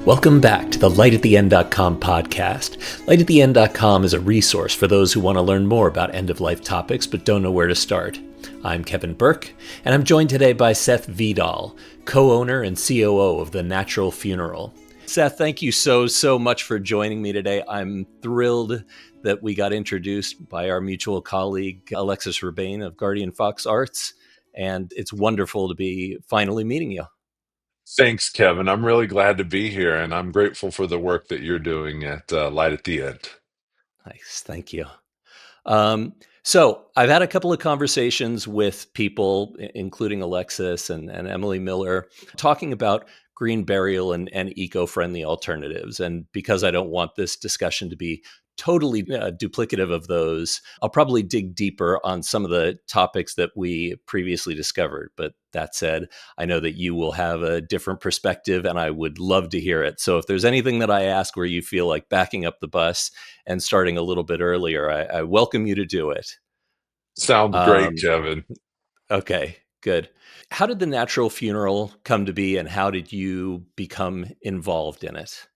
Welcome back to the lightattheend.com podcast. Lightattheend.com is a resource for those who want to learn more about end-of-life topics but don't know where to start. I'm Kevin Berk, and I'm joined today by Seth Viddal, co-owner and COO of The Natural Funeral. Seth, thank you so much for joining me today. I'm thrilled that we got introduced by our mutual colleague, Alexis Rebane of Guardian Fox Arts, and it's wonderful to be finally meeting you. Thanks, Kevin. I'm really glad to be here, and I'm grateful for the work that you're doing at Light at the End. Nice, thank you. So I've had a couple of conversations with people, including Alexis and Emily Miller, talking about green burial and eco-friendly alternatives. And because I don't want this discussion to be totally duplicative of those, I'll probably dig deeper on some of the topics that we previously discovered. But that said, I know that you will have a different perspective and I would love to hear it. So if there's anything that I ask where you feel like backing up the bus and starting a little bit earlier, I welcome you to do it. Sounds great, Um, Kevin. okay, good. How did the natural funeral come to be and how did you become involved in it?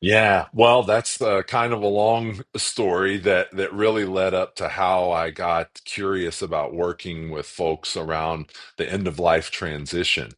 Yeah, well, that's kind of a long story that really led up to how I got curious about working with folks around the end of life transition.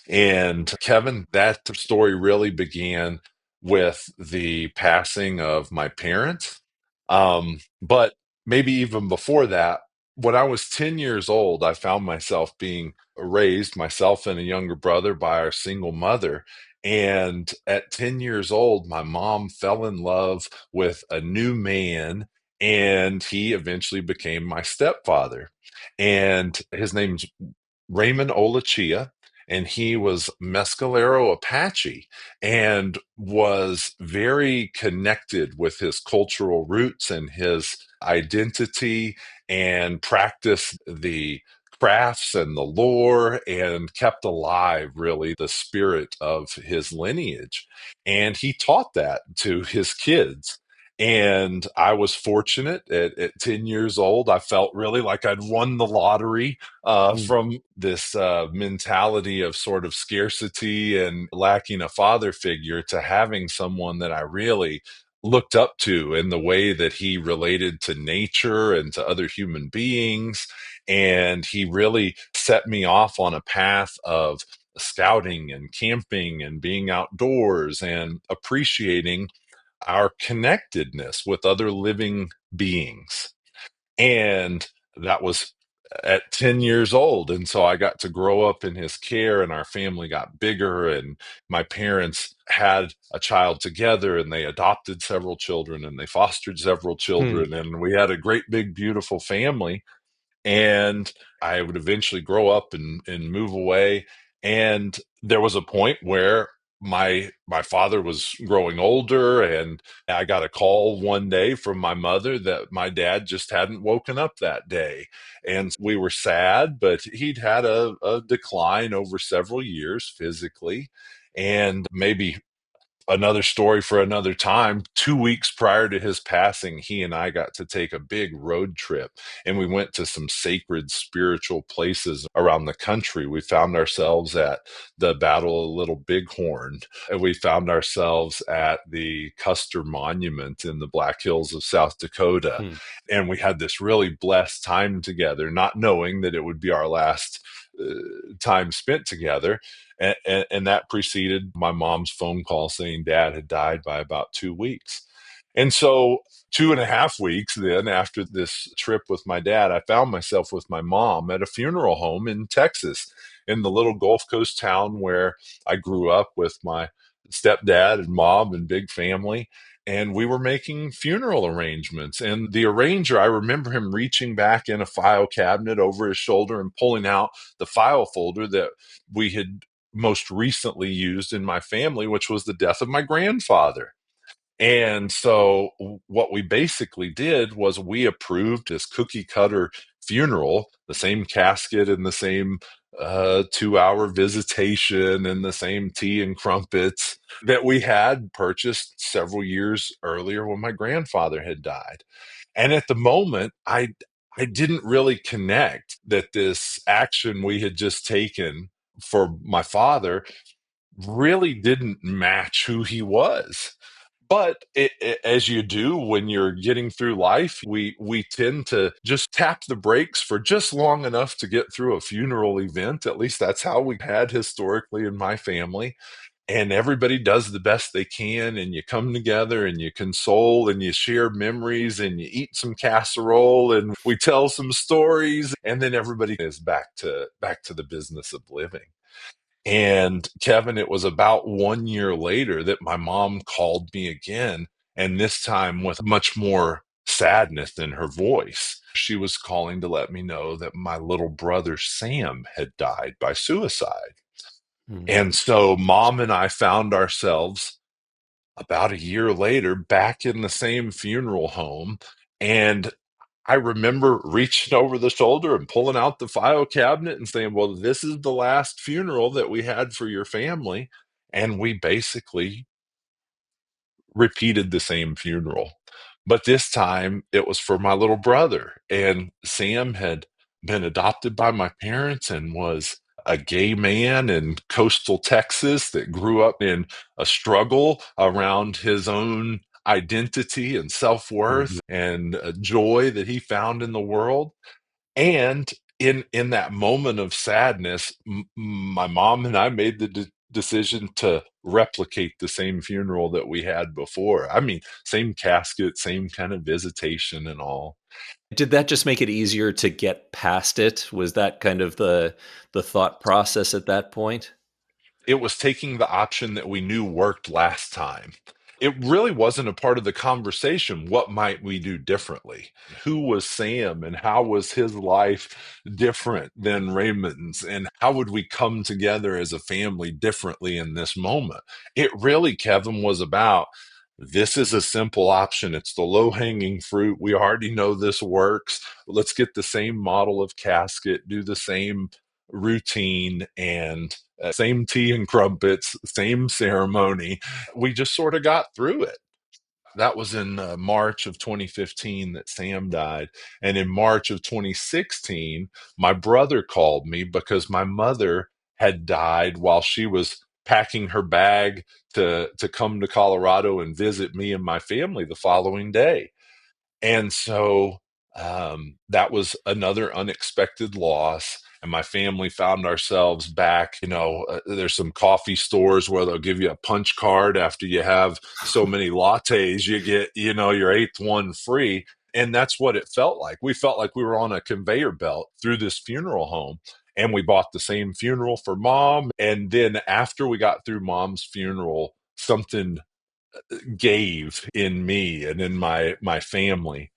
And Kevin, that story really began with the passing of my parents. But maybe even before that, when I was 10 years old, I found myself being raised, myself and a younger brother, by our single mother. And at 10 years old, my mom fell in love with a new man, and he eventually became my stepfather. And his name's Raymond Olachia, and he was Mescalero Apache and was very connected with his cultural roots and his identity and practiced the crafts and the lore and kept alive really the spirit of his lineage. And he taught that to his kids. And I was fortunate at 10 years old. I felt really like I'd won the lottery Mm. from this mentality of sort of scarcity and lacking a father figure to having someone that I really looked up to in the way that he related to nature and to other human beings. And he really set me off on a path of scouting and camping and being outdoors and appreciating our connectedness with other living beings. And that was at 10 years old. And so I got to grow up in his care, and our family got bigger. And my parents had a child together, and they adopted several children, and they fostered several Hmm. children. And we had a great, big, beautiful family. And I would eventually grow up and move away. And there was a point where my father was growing older, and I got a call one day from my mother that my dad just hadn't woken up that day. And we were sad, but he'd had a decline over several years physically. And maybe another story for another time. 2 weeks prior to his passing, he and I got to take a big road trip, and we went to some sacred spiritual places around the country. We found ourselves at the Battle of Little Bighorn, and we found ourselves at the Custer Monument in the Black Hills of South Dakota. Hmm. And we had this really blessed time together, not knowing that it would be our last time spent together. And that preceded my mom's phone call saying dad had died by about 2 weeks. And so, 2.5 weeks then after this trip with my dad, I found myself with my mom at a funeral home in Texas, in the little Gulf Coast town where I grew up with my stepdad and mom and big family. And we were making funeral arrangements. And the arranger, I remember him reaching back in a file cabinet over his shoulder and pulling out the file folder that we had most recently used in my family, which was the death of my grandfather. And so what we basically did was we approved this cookie cutter funeral, the same casket and the same 2 hour visitation and the same tea and crumpets that we had purchased several years earlier when my grandfather had died. And at the moment, I didn't really connect that this action we had just taken for my father really didn't match who he was. But as you do when you're getting through life, we tend to just tap the brakes for just long enough to get through a funeral event. At least that's how we had historically in my family. And everybody does the best they can, and you come together and you console and you share memories and you eat some casserole and we tell some stories, and then everybody is back to the business of living. And Kevin, it was about 1 year later that my mom called me again, and this time with much more sadness in her voice. She was calling to let me know that my little brother Sam had died by suicide. Mm. And so mom and I found ourselves about a year later back in the same funeral home. And I remember reaching over the shoulder and pulling out the file cabinet and saying, "Well, this is the last funeral that we had for your family." And we basically repeated the same funeral. But this time it was for my little brother. And Sam had been adopted by my parents and was a gay man in coastal Texas that grew up in a struggle around his own identity and self Mhm. worth and a joy that he found in the world. And in that moment of sadness, my mom and I made the decision to replicate the same funeral that we had before. I mean, same casket, same kind of visitation and all. Did that just make it easier to get past it? Was that kind of the thought process at that point? It was taking the option that we knew worked last time. It really wasn't a part of the conversation. What might we do differently? Who was Sam and how was his life different than Raymond's? And how would we come together as a family differently in this moment? It really, Kevin, was about this is a simple option. It's the low hanging fruit. We already know this works. Let's get the same model of casket, do the same routine, and same tea and crumpets, same ceremony. We just sort of got through it. That was in March of 2015 that Sam died. And in March of 2016, my brother called me because my mother had died while she was packing her bag to come to Colorado and visit me and my family the following day. And so that was another unexpected loss. And my family found ourselves back. There's some coffee stores where they'll give you a punch card after you have so many lattes, you get, your eighth one free. And that's what it felt like. We felt like we were on a conveyor belt through this funeral home. And we bought the same funeral for mom. And then after we got through mom's funeral, something gave in me and in my family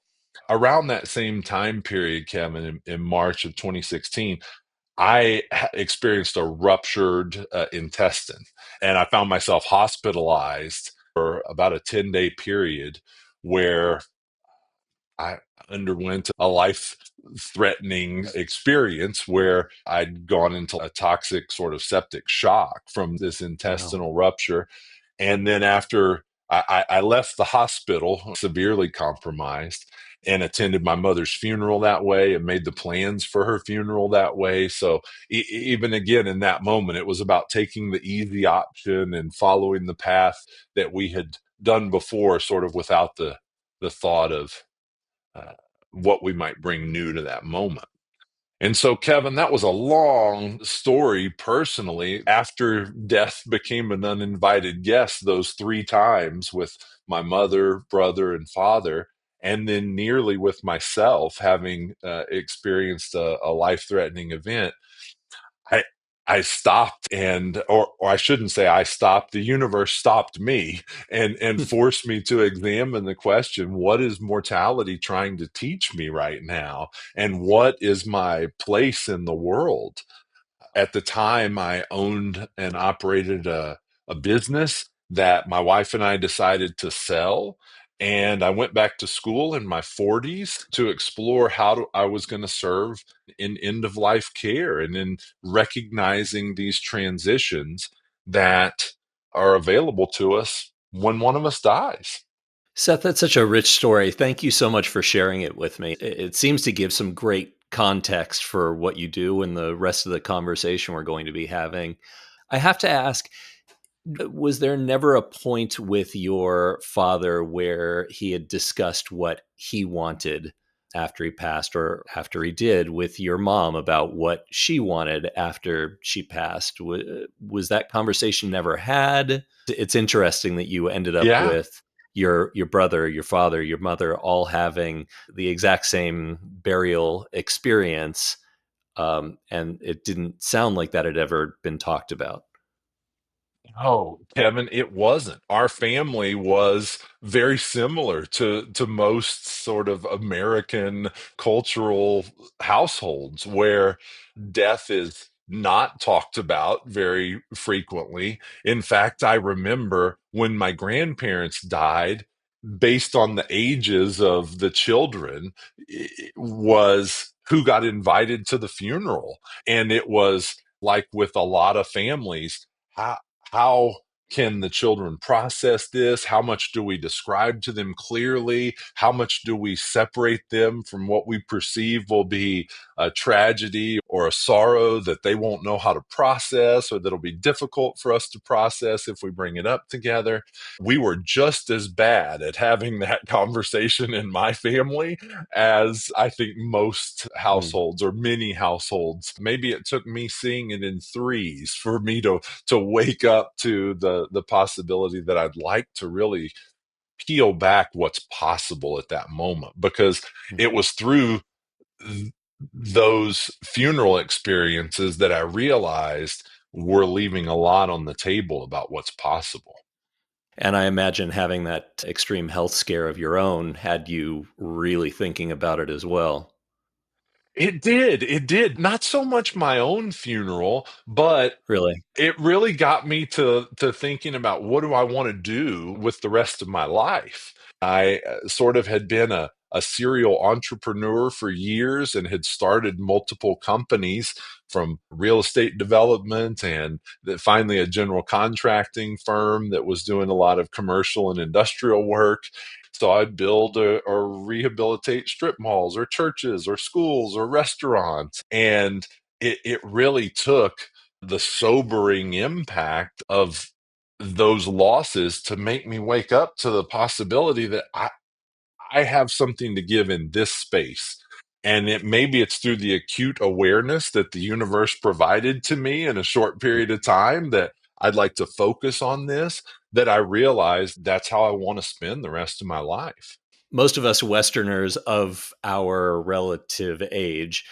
around that same time period, Kevin, in March of 2016, I experienced a ruptured intestine, and I found myself hospitalized for about a 10-day period where I underwent a life threatening experience where I'd gone into a toxic sort of septic shock from this Wow. intestinal rupture. And then after I left the hospital severely compromised and attended my mother's funeral that way and made the plans for her funeral that way. So even again in that moment, it was about taking the easy option and following the path that we had done before, sort of without the thought of uh, what we might bring new to that moment. And so, Kevin, that was a long story personally. After death became an uninvited guest those three times with my mother, brother, and father, and then nearly with myself having experienced a life threatening event. I I stopped or I shouldn't say I stopped, the universe stopped me and forced me to examine the question, what is mortality trying to teach me right now? And what is my place in the world? At the time, I owned and operated a business that my wife and I decided to sell. And I went back to school in my 40s to explore I was going to serve in end of life care and in recognizing these transitions that are available to us when one of us dies. Seth, that's such a rich story. Thank you so much for sharing it with me. It seems to give some great context for what you do and the rest of the conversation we're going to be having. I have to ask, Was there never a point with your father where he had discussed what he wanted after he passed or after he did with your mom about what she wanted after she passed? Was that conversation never had? It's interesting that you ended up Yeah. with your brother, your father, your mother all having the exact same burial experience, and it didn't sound like that had ever been talked about. Oh, Kevin, it wasn't. Our family was very similar to most sort of American cultural households where death is not talked about very frequently. In fact, I remember when my grandparents died, based on the ages of the children, was who got invited to the funeral. And it was like with a lot of families, how, how can the children process this? How much do we describe to them clearly? How much do we separate them from what we perceive will be a tragedy or a sorrow that they won't know how to process or that'll be difficult for us to process if we bring it up together? We were just as bad at having that conversation in my family as I think most Mm. households or many households. Maybe it took me seeing it in threes for me to wake up to the possibility that I'd like to really peel back what's possible at that moment, because it was through th- those funeral experiences that I realized we're leaving a lot on the table about what's possible. And I imagine having that extreme health scare of your own had you really thinking about it as well. It did. It did. Not so much my own funeral, but Really. it really got me to thinking about what do I want to do with the rest of my life. I sort of had been a serial entrepreneur for years and had started multiple companies, from real estate development and finally a general contracting firm that was doing a lot of commercial and industrial work. So I'd build or rehabilitate strip malls or churches or schools or restaurants. And it really took the sobering impact of those losses to make me wake up to the possibility that I have something to give in this space. And maybe it's through the acute awareness that the universe provided to me in a short period of time that I'd like to focus on this, that I realized that's how I want to spend the rest of my life. Most of us Westerners of our relative age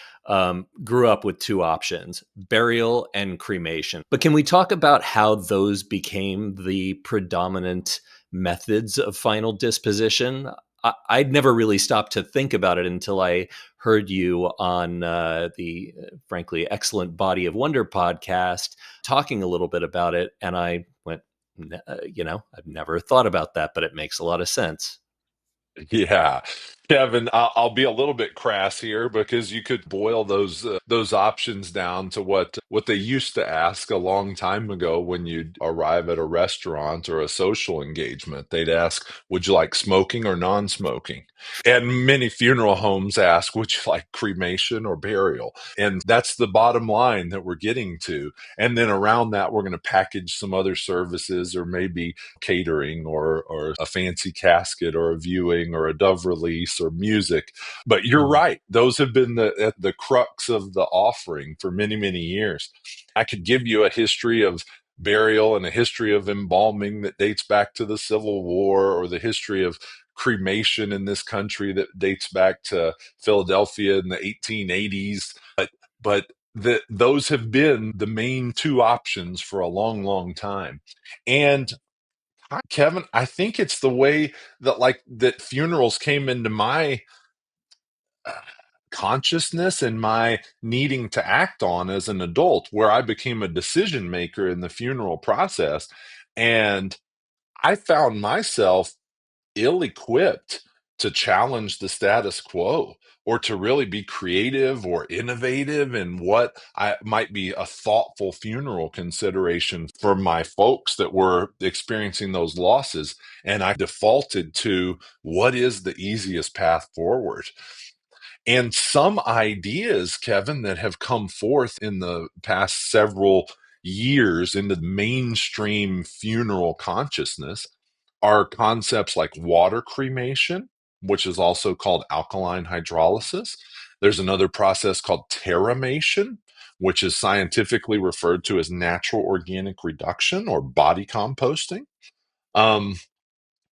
grew up with two options: burial and cremation. But can we talk about how those became the predominant methods of final disposition? I'd never really stopped to think about it until I heard you on the frankly excellent Body of Wonder podcast talking a little bit about it. And I went, I've never thought about that, but it makes a lot of sense. Yeah, Kevin, I'll be a little bit crass here because you could boil those options down to what they used to ask a long time ago when you'd arrive at a restaurant or a social engagement. They'd ask, "Would you like smoking or non-smoking?" And many funeral homes ask, "Would you like cremation or burial?" And that's the bottom line that we're getting to. And then around that, we're going to package some other services or maybe catering or a fancy casket or a viewing or a dove release or music. But you're Mm. right. Those have been the crux of the offering for many, many years. I could give you a history of burial and a history of embalming that dates back to the Civil War, or the history of cremation in this country that dates back to Philadelphia in the 1880s. But those have been the main two options for a long, long time. And Kevin, I think it's the way that funerals came into my uh, consciousness and my needing to act on as an adult, where I became a decision maker in the funeral process. And I found myself ill equipped to challenge the status quo or to really be creative or innovative in what I might be a thoughtful funeral consideration for my folks that were experiencing those losses. And I defaulted to what is the easiest path forward. And some ideas, Kevin, that have come forth in the past several years into the mainstream funeral consciousness are concepts like water cremation, which is also called alkaline hydrolysis. There's another process called terramation, which is scientifically referred to as natural organic reduction or body composting. Um,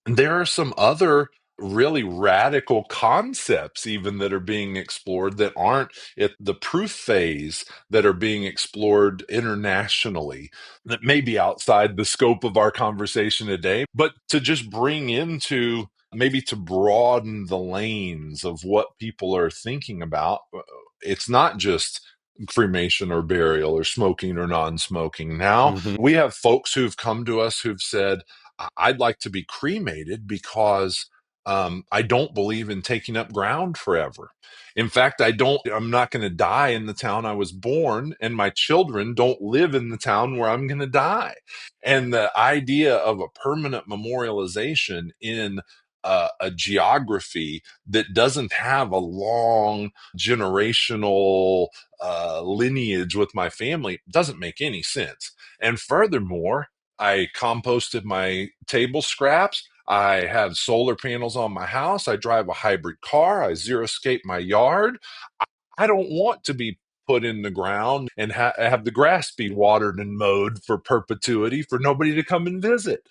there are some other really radical concepts, even that are being explored that aren't at the proof phase, that are being explored internationally, that may be outside the scope of our conversation today, but to just bring into maybe to broaden the lanes of what people are thinking about. It's not just cremation or burial or smoking or non-smoking. Now Hmm. we have folks who've come to us who've said, I'd like to be cremated because I don't believe in taking up ground forever. In fact, I'm not going to die in the town I was born, and my children don't live in the town where I'm going to die. And the idea of a permanent memorialization in a geography that doesn't have a long generational lineage with my family doesn't make any sense. And furthermore, I composted my table scraps. I have solar panels on my house. I drive a hybrid car. I xeriscape my yard. I don't want to be put in the ground and have the grass be watered and mowed for perpetuity for nobody to come and visit.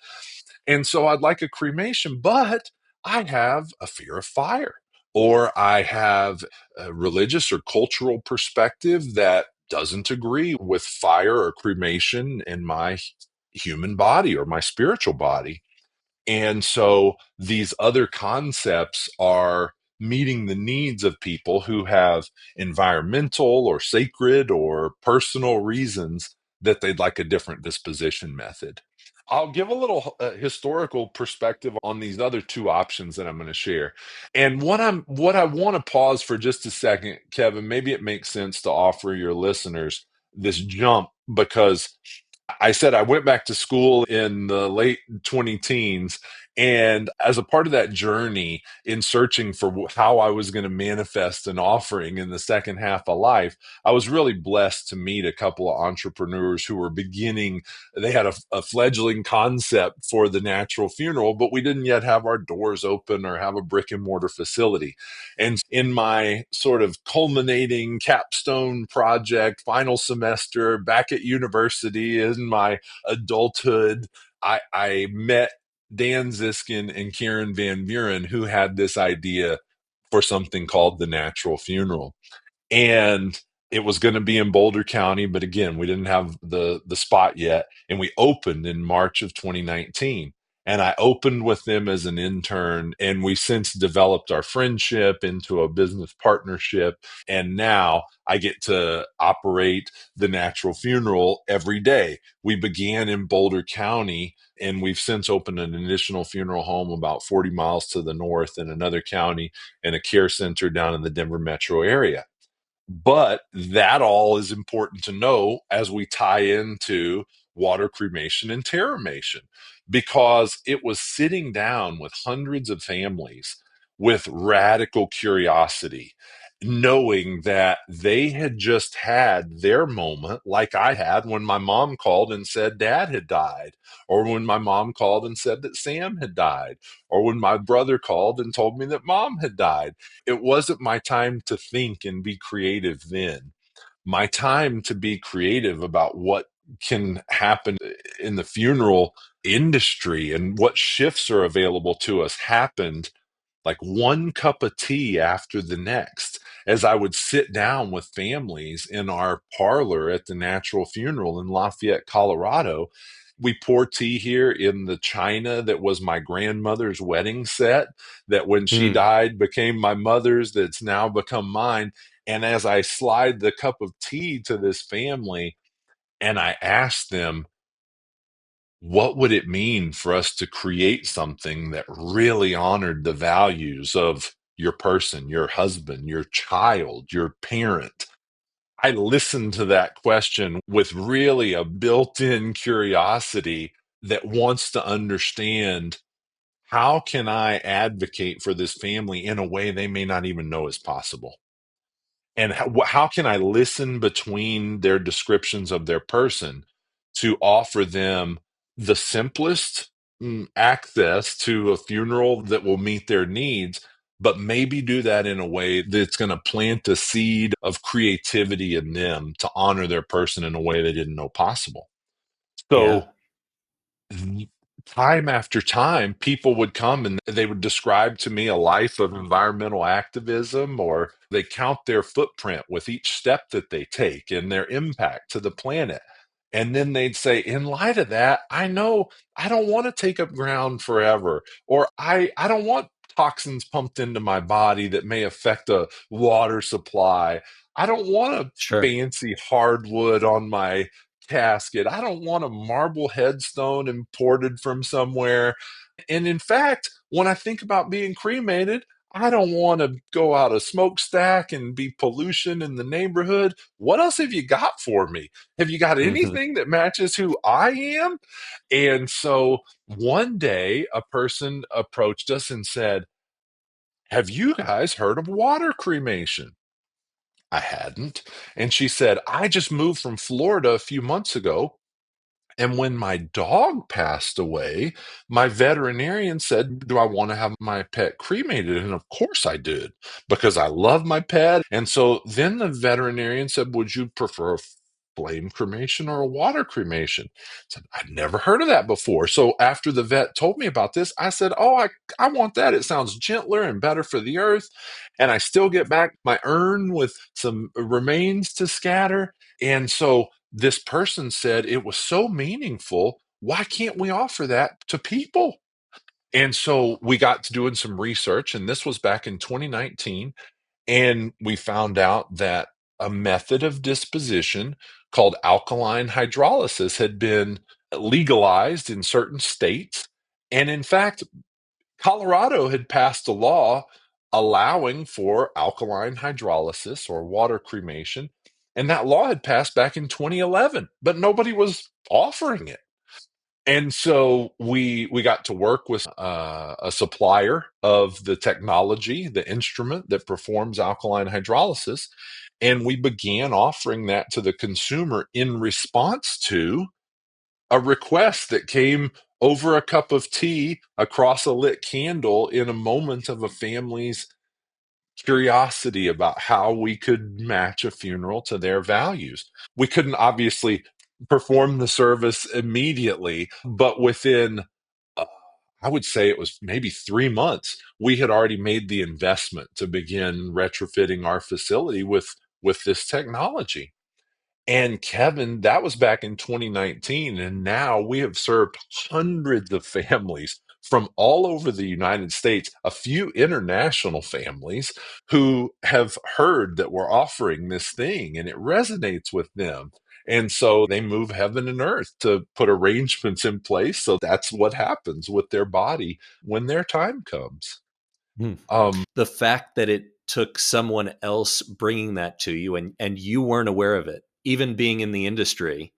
And so I'd like a cremation, but I have a fear of fire, or I have a religious or cultural perspective that doesn't agree with fire or cremation in my human body or my spiritual body. And so these other concepts are meeting the needs of people who have environmental or sacred or personal reasons that they'd like a different disposition method. I'll give a little historical perspective on these other two options that I'm going to share. And what I want to pause for just a second, Kevin, maybe it makes sense to offer your listeners this jump because I said I went back to school in the late 20 teens. And as a part of that journey in searching for how I was going to manifest an offering in the second half of life, I was really blessed to meet a couple of entrepreneurs who were beginning. They had a fledgling concept for the natural funeral, but we didn't yet have our doors open or have a brick and mortar facility. And in my sort of culminating capstone project, final semester back at university in my adulthood, I met Dan Ziskin and Karen Van Buren, who had this idea for something called the natural funeral. And it was going to be in Boulder County, but again, we didn't have the spot yet, and we opened in March of 2019. And I opened with them as an intern, and we since developed our friendship into a business partnership. And now I get to operate the natural funeral every day. We began in Boulder County, and we've since opened an additional funeral home about 40 miles to the north in another county and a care center down in the Denver metro area. But that all is important to know as we tie into water cremation and terramation, because it was sitting down with hundreds of families with radical curiosity, knowing that they had just had their moment, like I had when my mom called and said dad had died, or when my mom called and said that Sam had died, or when my brother called and told me that mom had died. It wasn't my time to think and be creative then. My time to be creative about what can happen in the funeral industry and what shifts are available to us happened like one cup of tea after the next, as I would sit down with families in our parlor at the Natural Funeral in Lafayette, Colorado. We pour tea here in the china that was my grandmother's wedding set, that when she Mm. died became my mother's, that's now become mine. And as I slide the cup of tea to this family and I ask them, what would it mean for us to create something that really honored the values of your person, your husband, your child, your parent? I listened to that question with really a built in curiosity that wants to understand, how can I advocate for this family in a way they may not even know is possible? And how can I listen between their descriptions of their person to offer them the simplest access to a funeral that will meet their needs, but maybe do that in a way that's going to plant a seed of creativity in them to honor their person in a way they didn't know possible. Yeah. So, time after time, people would come and they would describe to me a life of environmental activism, or they count their footprint with each step that they take and their impact to the planet. And then they'd say, in light of that, I know I don't want to take up ground forever, or I don't want toxins pumped into my body that may affect a water supply. I don't want a Sure. fancy hardwood on my casket. I don't want a marble headstone imported from somewhere. And in fact, when I think about being cremated, I don't want to go out a smokestack and be pollution in the neighborhood. What else have you got for me? Have you got Hmm. anything that matches who I am? And so one day, a person approached us and said, "Have you guys heard of water cremation?" I hadn't. And she said, "I just moved from Florida a few months ago. And when my dog passed away, my veterinarian said, do I want to have my pet cremated?" And of course I did, because I love my pet. And so then the veterinarian said, would you prefer a flame cremation or a water cremation? I said, I'd never heard of that before. So after the vet told me about this, I said, oh, I want that. It sounds gentler and better for the earth. And I still get back my urn with some remains to scatter. And so this person said it was so meaningful. Why can't we offer that to people? And so we got to doing some research, and this was back in 2019. And we found out that a method of disposition called alkaline hydrolysis had been legalized in certain states. And in fact, Colorado had passed a law allowing for alkaline hydrolysis or water cremation. And that law had passed back in 2011, but nobody was offering it. And so we got to work with a supplier of the technology, the instrument that performs alkaline hydrolysis, and we began offering that to the consumer in response to a request that came over a cup of tea across a lit candle in a moment of a family's curiosity about how we could match a funeral to their values. We couldn't obviously perform the service immediately, but within, uh, I would say it was maybe 3 months, we had already made the investment to begin retrofitting our facility with this technology. And Kevin, that was back in 2019. And now we have served hundreds of families from all over the United States, a few international families who have heard that we're offering this thing and it resonates with them. And so they move heaven and earth to put arrangements in place. So that's what happens with their body when their time comes. Hmm. Um, The fact that it took someone else bringing that to you and you weren't aware of it, even being in the industry,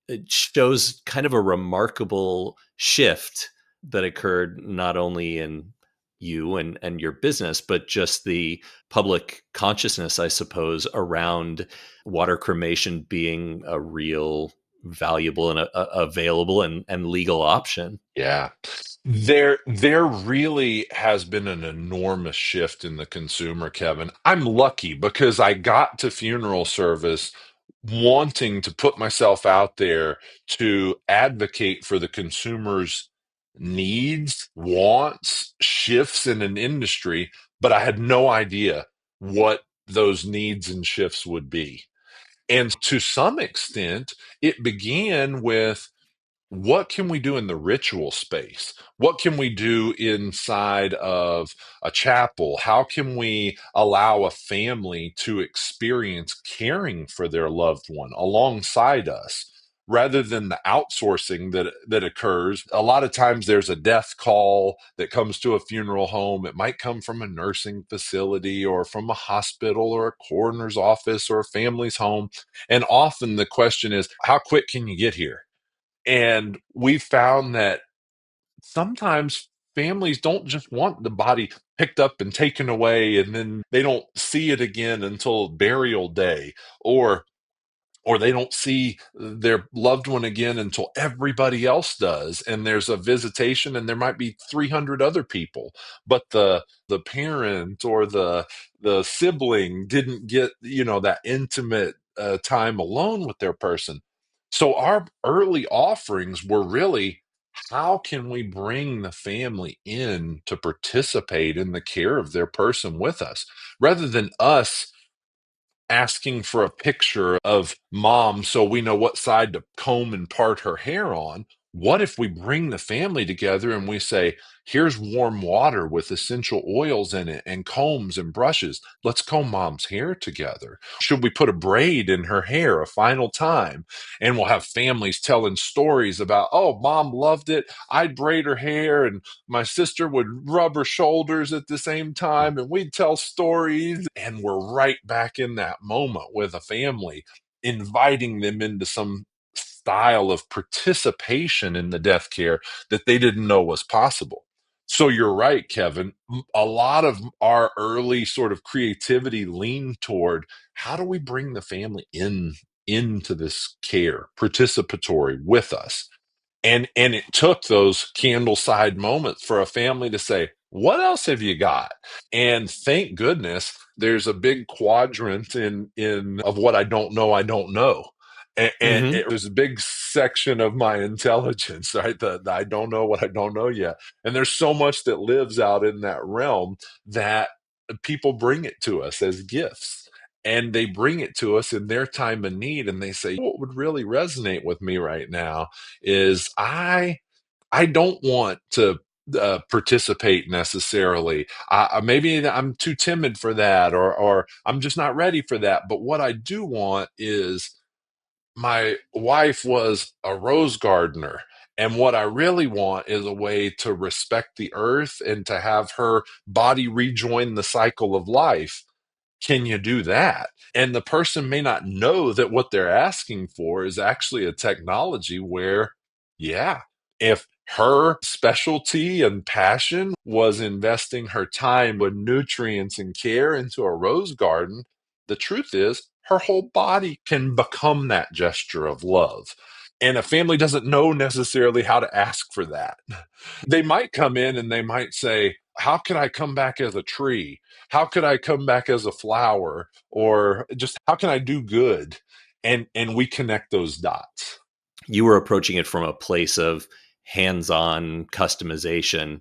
it shows kind of a remarkable shift that occurred not only in you and your business, but just the public consciousness, I suppose, around water cremation being a real valuable and available and legal option. Yeah. There really has been an enormous shift in the consumer, Kevin. I'm lucky because I got to funeral service wanting to put myself out there to advocate for the consumer's needs, wants, shifts in an industry, but I had no idea what those needs and shifts would be. And to some extent, it began with, what can we do in the ritual space? What can we do inside of a chapel? How can we allow a family to experience caring for their loved one alongside us? Rather than the outsourcing that occurs, a lot of times there's a death call that comes to a funeral home. It might come from a nursing facility or from a hospital or a coroner's office or a family's home. And often the question is, how quick can you get here? And we found that sometimes families don't just want the body picked up and taken away, and then they don't see it again until burial day. Or or they don't see their loved one again until everybody else does, and there's a visitation and there might be 300 other people, but the parent or the sibling didn't get, that intimate time alone with their person. So our early offerings were really, how can we bring the family in to participate in the care of their person with us, rather than us asking for a picture of mom so we know what side to comb and part her hair on. What if we bring the family together and we say, here's warm water with essential oils in it and combs and brushes. Let's comb mom's hair together. Should we put a braid in her hair a final time? And we'll have families telling stories about, oh, mom loved it. I'd braid her hair and my sister would rub her shoulders at the same time, and we'd tell stories. And we're right back in that moment with a family, inviting them into some style of participation in the death care that they didn't know was possible. So you're right, Kevin. A lot of our early sort of creativity leaned toward, how do we bring the family into this care, participatory with us? And it took those candle side moments for a family to say, what else have you got? And thank goodness there's a big quadrant in of what I don't know. And Hmm. it was a big section of my intelligence, right? The I don't know what I don't know yet. And there's so much that lives out in that realm that people bring it to us as gifts. And they bring it to us in their time of need. And they say, what would really resonate with me right now is I don't want to participate necessarily. Maybe I'm too timid for that, or I'm just not ready for that. But what I do want is, my wife was a rose gardener. And what I really want is a way to respect the earth and to have her body rejoin the cycle of life. Can you do that? And the person may not know that what they're asking for is actually a technology where, yeah, if her specialty and passion was investing her time with nutrients and care into a rose garden, the truth is her whole body can become that gesture of love. And a family doesn't know necessarily how to ask for that. They might come in and they might say, how can I come back as a tree? How could I come back as a flower? Or just how can I do good? And we connect those dots. You were approaching it from a place of hands-on customization,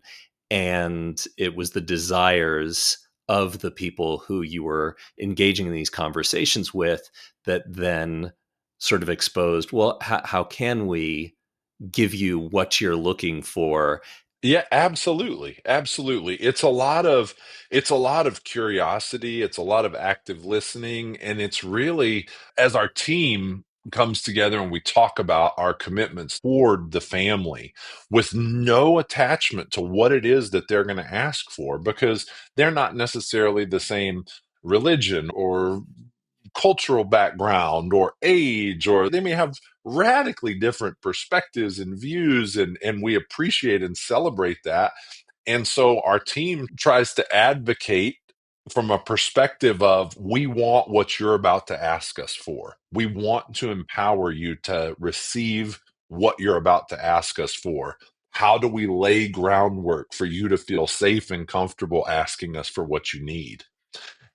and it was the desires of the people who you were engaging in these conversations with that then sort of exposed, well, how can we give you what you're looking for? Yeah, absolutely. Absolutely. It's a lot of curiosity, it's a lot of active listening, and it's really, as our team comes together and we talk about our commitments toward the family with no attachment to what it is that they're going to ask for, because they're not necessarily the same religion or cultural background or age, or they may have radically different perspectives and views, and we appreciate and celebrate that. And so our team tries to advocate from a perspective of, we want what you're about to ask us for. We want to empower you to receive what you're about to ask us for. How do we lay groundwork for you to feel safe and comfortable asking us for what you need?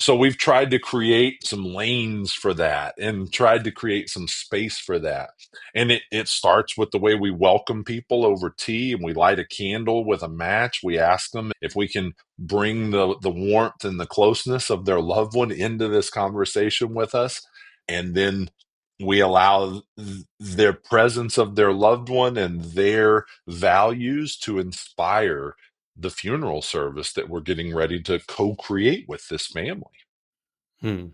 So we've tried to create some lanes for that and tried to create some space for that. And it starts with the way we welcome people over tea, and we light a candle with a match. We ask them if we can bring the warmth and the closeness of their loved one into this conversation with us. And then we allow their presence of their loved one and their values to inspire the funeral service that we're getting ready to co-create with this family. Hmm.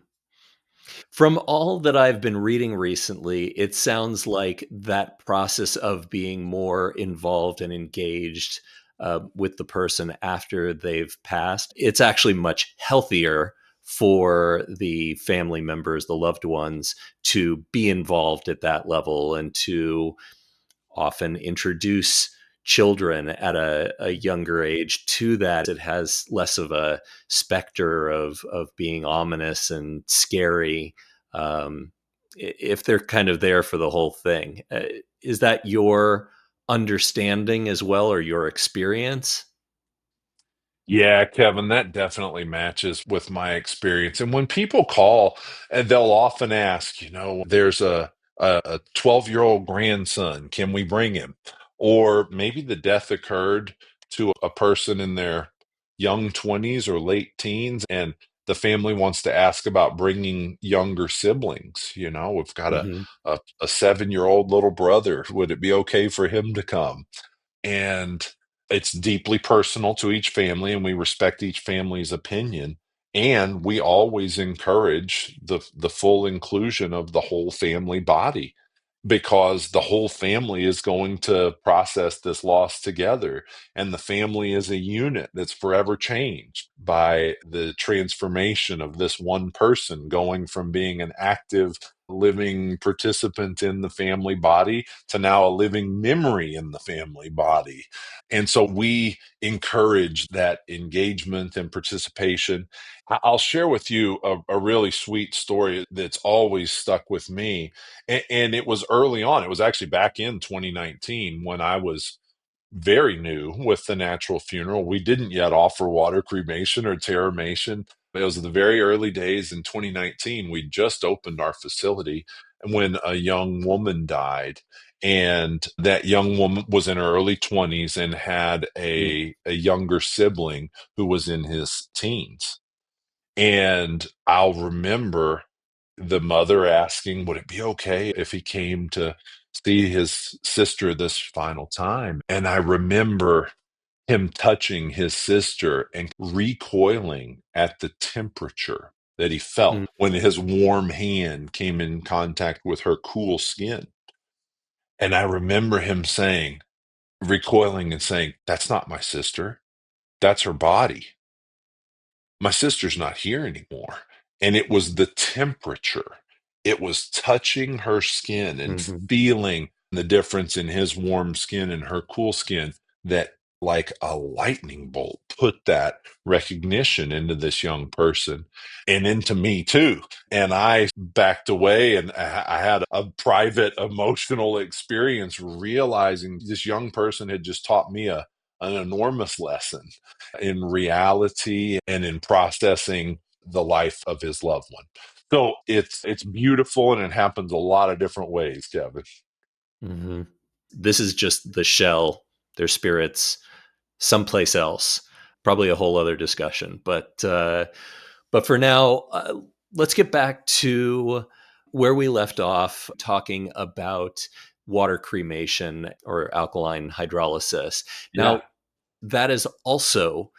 From all that I've been reading recently, it sounds like that process of being more involved and engaged with the person after they've passed, it's actually much healthier for the family members, the loved ones, to be involved at that level and to often introduce children at a younger age to that. It has less of a specter of being ominous and scary. Um, if they're kind of there for the whole thing. Is that your understanding as well, or your experience? Yeah, Kevin, that definitely matches with my experience. And when people call, and they'll often ask, there's a 12-year-old grandson, can we bring him? Or maybe the death occurred to a person in their young 20s or late teens, and the family wants to ask about bringing younger siblings. We've got Hmm. a 7-year-old little brother. Would it be okay for him to come? And it's deeply personal to each family, and we respect each family's opinion. And we always encourage the full inclusion of the whole family body, because the whole family is going to process this loss together. And the family is a unit that's forever changed by the transformation of this one person going from being an active living participant in the family body to now a living memory in the family body. And so we encourage that engagement and participation. I'll share with you a really sweet story that's always stuck with me. And it was early on. It was actually back in 2019 when I was very new with the natural funeral. We didn't yet offer water cremation or terramation. It was the very early days in 2019. We just opened our facility when a young woman died. And that young woman was in her early 20s and had a younger sibling who was in his teens. And I'll remember the mother asking, would it be okay if he came to see his sister this final time? And I remember him touching his sister and recoiling at the temperature that he felt when his warm hand came in contact with her cool skin. And I remember him saying, recoiling and saying, that's not my sister. That's her body. My sister's not here anymore. And it was the temperature. It was touching her skin and Hmm. feeling the difference in his warm skin and her cool skin that, like a lightning bolt, put that recognition into this young person and into me too. And I backed away, and I had a private emotional experience realizing this young person had just taught me an enormous lesson in reality and in processing the life of his loved one. So it's beautiful, and it happens a lot of different ways, Kevin. Hmm. This is just the shell, their spirits someplace else. Probably a whole other discussion. But for now, let's get back to where we left off, talking about water cremation or alkaline hydrolysis. Yeah. Now, that has also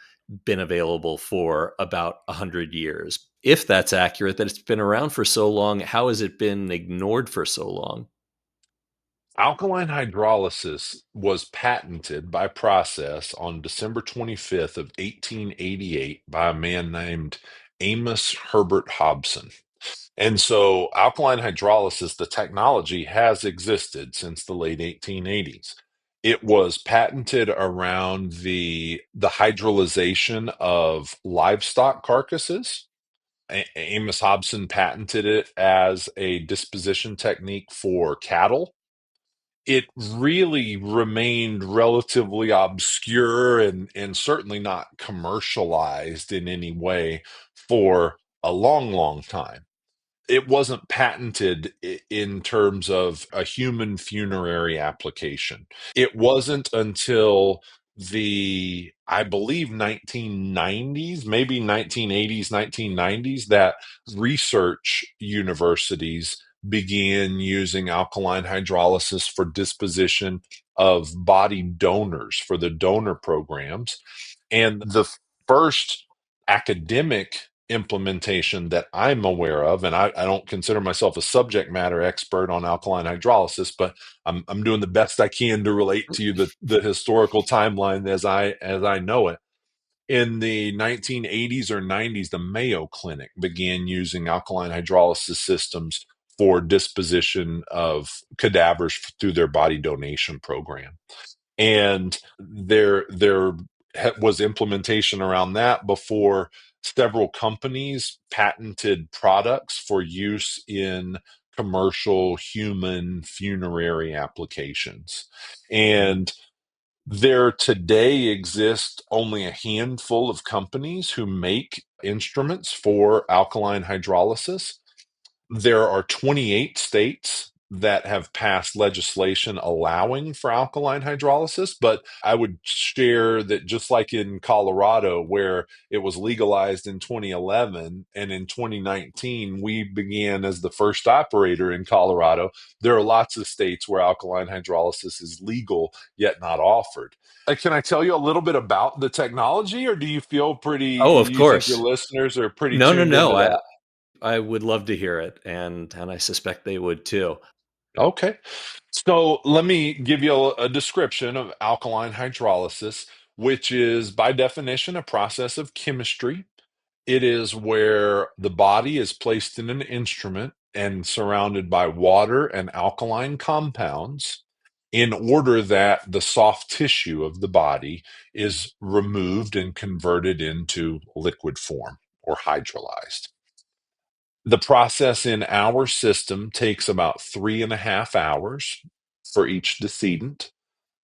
been available for about 100 years. If that's accurate, that it's been around for so long, how has it been ignored for so long? Alkaline hydrolysis was patented by process on December 25th of 1888 by a man named Amos Herbert Hobson. And so alkaline hydrolysis, the technology, has existed since the late 1880s. It was patented around the hydrolyzation of livestock carcasses. Amos Hobson patented it as a disposition technique for cattle. It really remained relatively obscure and certainly not commercialized in any way for a long, long time. It wasn't patented in terms of a human funerary application. It wasn't until I believe, 1990s, maybe 1980s, 1990s, that research universities began using alkaline hydrolysis for disposition of body donors for the donor programs. And the first academic implementation that I'm aware of, and I don't consider myself a subject matter expert on alkaline hydrolysis, but I'm doing the best I can to relate to you the historical timeline as I know it. In the 1980s or 90s, the Mayo Clinic began using alkaline hydrolysis systems for disposition of cadavers through their body donation program. And there was implementation around that before several companies patented products for use in commercial human funerary applications. And there today exist only a handful of companies who make instruments for alkaline hydrolysis. There are 28 states that have passed legislation allowing for alkaline hydrolysis, but I would share that just like in Colorado, where it was legalized in 2011, and in 2019, we began as the first operator in Colorado, there are lots of states where alkaline hydrolysis is legal, yet not offered. Can I tell you a little bit about the technology, or do you feel pretty, Oh, of you think your course. listeners are pretty No, no, tuned into no. that? I would love to hear it, and I suspect they would too. Okay. So let me give you a description of alkaline hydrolysis, which is by definition a process of chemistry. It is where the body is placed in an instrument and surrounded by water and alkaline compounds in order that the soft tissue of the body is removed and converted into liquid form or hydrolyzed. The process in our system takes about 3.5 hours for each decedent.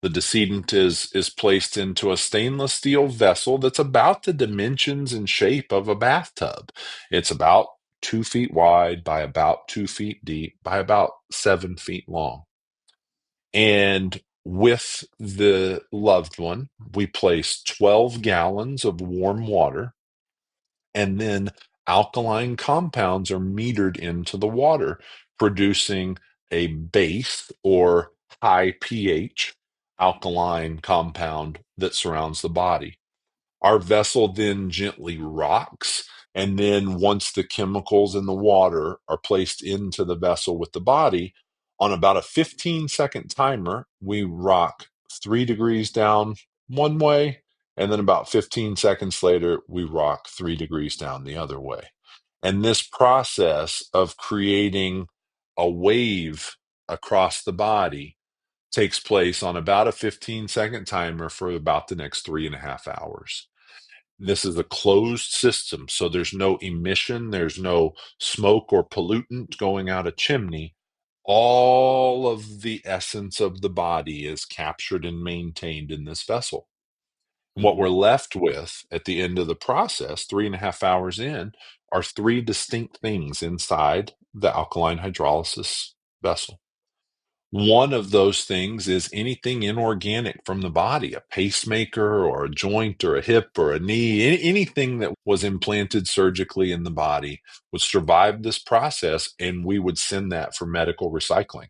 The decedent is placed into a stainless steel vessel that's about the dimensions and shape of a bathtub. It's about 2 feet wide by about 2 feet deep by about 7 feet long. And with the loved one, we place 12 gallons of warm water, and then alkaline compounds are metered into the water, producing a base or high pH alkaline compound that surrounds the body. Our vessel then gently rocks, and then once the chemicals in the water are placed into the vessel with the body, on about a 15-second timer, we rock 3 degrees down one way, and then about 15 seconds later, we rock 3 degrees down the other way. And this process of creating a wave across the body takes place on about a 15-second timer for about the next 3.5 hours. This is a closed system, so there's no emission, there's no smoke or pollutant going out a chimney. All of the essence of the body is captured and maintained in this vessel. What Hmm. we're left with at the end of the process, 3.5 hours in, are three distinct things inside the alkaline hydrolysis vessel. One of those things is anything inorganic from the body, a pacemaker or a joint or a hip or a knee, anything that was implanted surgically in the body would survive this process, and we would send that for medical recycling.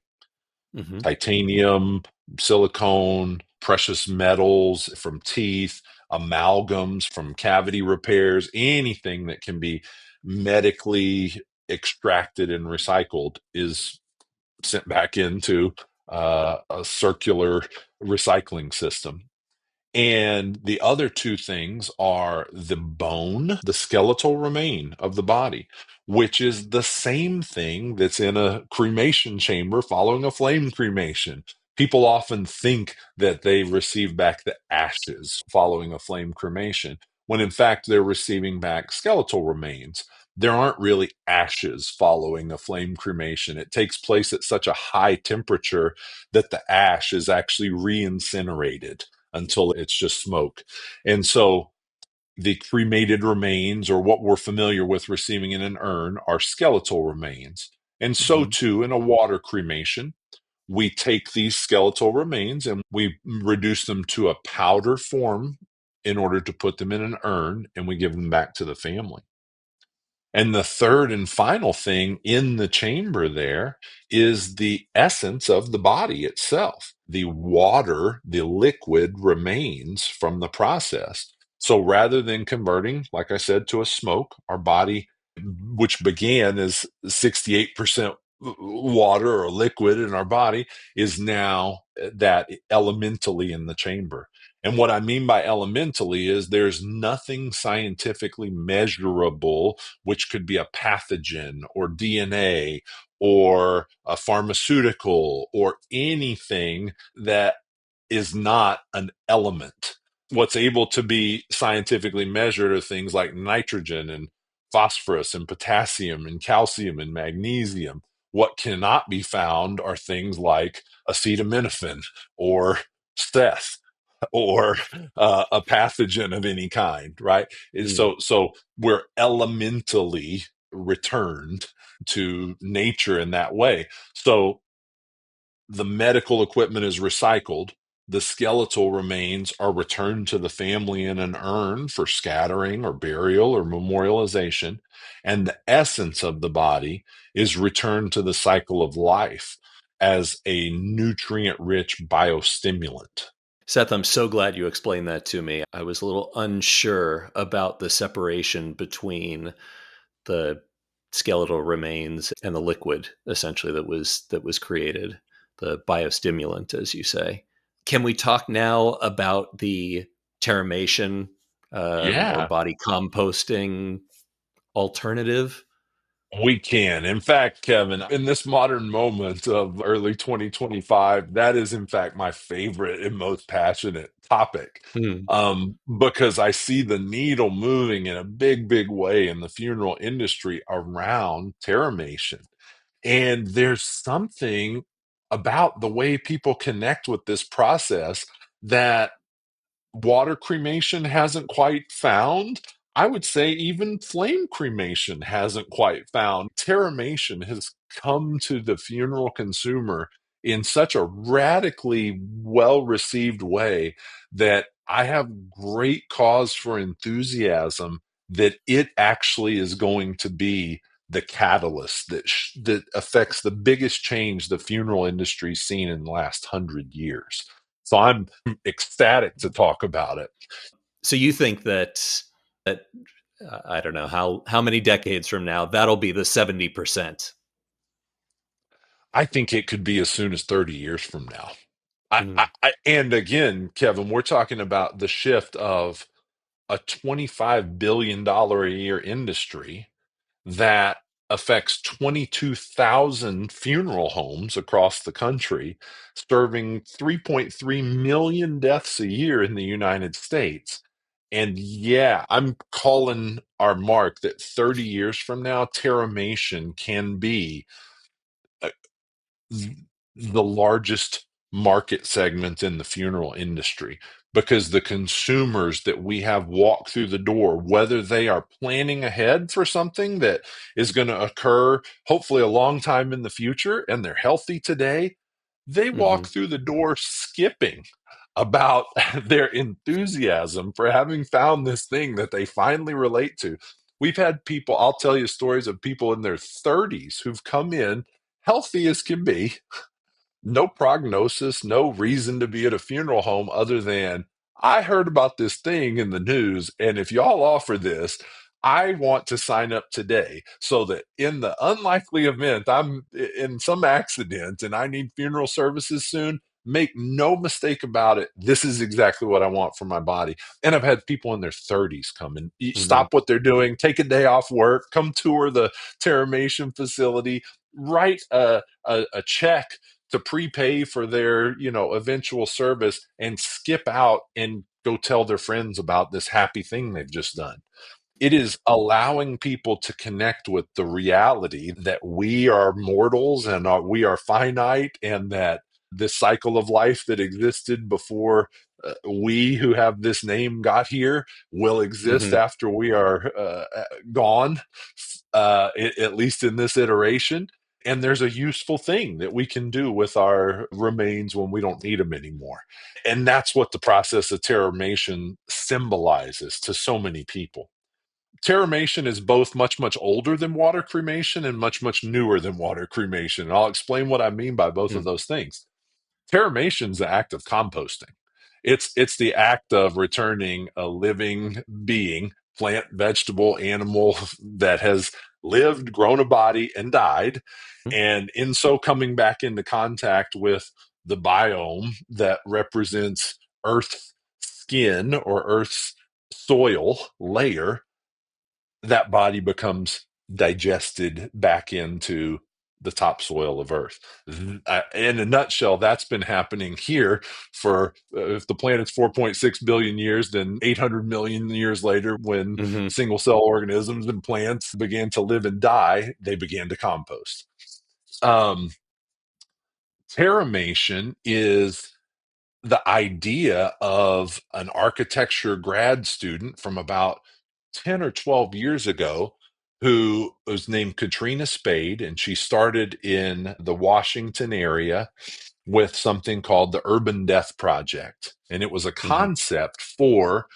Hmm. Titanium, silicone, precious metals from teeth, amalgams from cavity repairs, anything that can be medically extracted and recycled is sent back into a circular recycling system. And the other two things are the bone, the skeletal remain of the body, which is the same thing that's in a cremation chamber following a flame cremation. People often think that they receive back the ashes following a flame cremation, when in fact they're receiving back skeletal remains. There aren't really ashes following a flame cremation. It takes place at such a high temperature that the ash is actually re incinerated until it's just smoke. And so the cremated remains, or what we're familiar with receiving in an urn, are skeletal remains. And so Hmm. too in a water cremation, we take these skeletal remains and we reduce them to a powder form in order to put them in an urn, and we give them back to the family. And the third and final thing in the chamber there is the essence of the body itself. The water, the liquid remains from the process. So rather than converting, like I said, to a smoke, our body, which began as 68% water or liquid in our body, is now that elementally in the chamber. And what I mean by elementally is there's nothing scientifically measurable, which could be a pathogen or DNA or a pharmaceutical or anything that is not an element. What's able to be scientifically measured are things like nitrogen and phosphorus and potassium and calcium and magnesium. What cannot be found are things like acetaminophen or Seth or a pathogen of any kind, right? Mm. So we're elementally returned to nature in that way. So the medical equipment is recycled. The skeletal remains are returned to the family in an urn for scattering or burial or memorialization. And the essence of the body is returned to the cycle of life as a nutrient rich biostimulant. Seth, I'm so glad you explained that to me. I was a little unsure about the separation between the skeletal remains and the liquid essentially that was created, the biostimulant, as you say. Can we talk now about the terramation or Yeah, body composting alternative? we can. In fact, Kevin, in this modern moment of early 2025, that is, in fact, my favorite and most passionate topic, Hmm. because I see the needle moving in a big, big way in the funeral industry around terramation. And there's something about the way people connect with this process that water cremation hasn't quite found. I would say even flame cremation hasn't quite found. Terramation has come to the funeral consumer in such a radically well received way that I have great cause for enthusiasm that it actually is going to be the catalyst that affects the biggest change the funeral industry's seen in the last 100 years. So I'm ecstatic to talk about it. So you think that I don't know how many decades from now that'll be the 70%. I think it could be as soon as 30 years from now. Mm. And again, Kevin, we're talking about the shift of a $25 billion a year industry that affects 22,000 funeral homes across the country, serving 3.3 million deaths a year in the United States. And yeah, I'm calling our mark that 30 years from now, Terramation can be uh, the largest market segment in the funeral industry because the consumers that we have walk through the door, whether they are planning ahead for something that is going to occur hopefully a long time in the future and they're healthy today, they Hmm. walk through the door skipping about their enthusiasm for having found this thing that they finally relate to. We've had people, I'll tell you stories of people in their 30s who've come in healthy as can be, no prognosis, no reason to be at a funeral home other than I heard about this thing in the news, and if y'all offer this, I want to sign up today so that in the unlikely event I'm in some accident and I need funeral services soon, make no mistake about it. This is exactly what I want for my body. And I've had people in their 30s come and Hmm. stop what they're doing, take a day off work, come tour the Terramation facility, write a check to prepay for their eventual service and skip out and go tell their friends about this happy thing they've just done. It is allowing people to connect with the reality that we are mortals and we are finite, and that this cycle of life that existed before we who have this name got here will exist Hmm. after we are gone, at least in this iteration. And there's a useful thing that we can do with our remains when we don't need them anymore. And that's what the process of terramation symbolizes to so many people. Terramation is both much, much older than water cremation and much, much newer than water cremation. And I'll explain what I mean by both of those things. Terramation is the act of composting. It's the act of returning a living being, plant, vegetable, animal that has lived, grown a body, and died, and in so coming back into contact with the biome that represents Earth's skin or Earth's soil layer, that body becomes digested back into the topsoil of Earth. In a nutshell, that's been happening here for, if the planet's 4.6 billion years, then 800 million years later, when Hmm. single cell organisms and plants began to live and die, they began to compost. Um, Terramation is the idea of an architecture grad student from about 10 or 12 years ago who was named Katrina Spade, and she started in the Washington area with something called the Urban Death Project. And it was a Hmm. concept for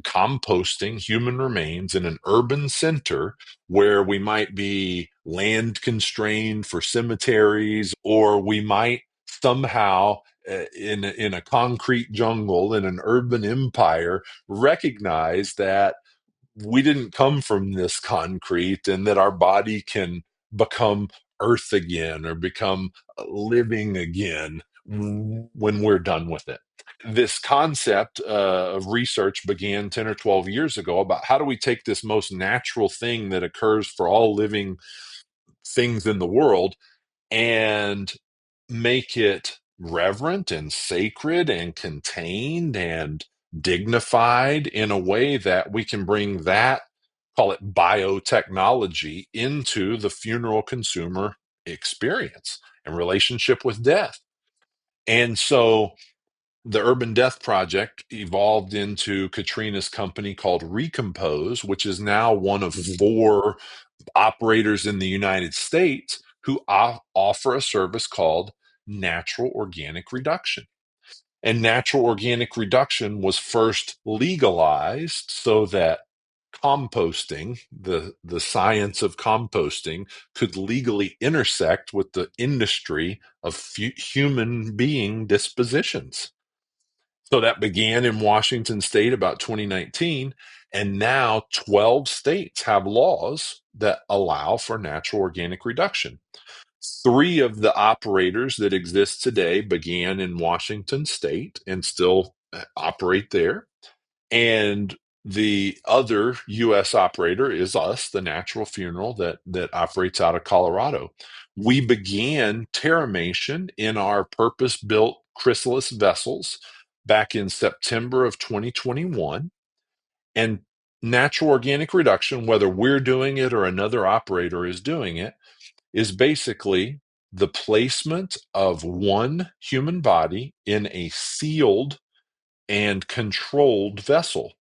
composting human remains in an urban center where we might be land constrained for cemeteries, or we might somehow in a concrete jungle in an urban empire recognize that we didn't come from this concrete and that our body can become earth again or become living again when we're done with it. This concept of research began 10 or 12 years ago about how do we take this most natural thing that occurs for all living things in the world and make it reverent and sacred and contained and dignified in a way that we can bring that, call it biotechnology, into the funeral consumer experience and relationship with death. And so the Urban Death Project evolved into Katrina's company called Recompose, which is now one of Hmm. four operators in the United States who offer a service called natural organic reduction. And natural organic reduction was first legalized so that composting, the science of composting, could legally intersect with the industry of human being dispositions. So that began in Washington state about 2019. And now 12 states have laws that allow for natural organic reduction. Three of the operators that exist today began in Washington state and still operate there. And the other U.S. operator is us, the Natural Funeral that operates out of Colorado. We began Terramation in our purpose-built chrysalis vessels back in September of 2021. And natural organic reduction, whether we're doing it or another operator is doing it, is basically the placement of one human body in a sealed and controlled vessel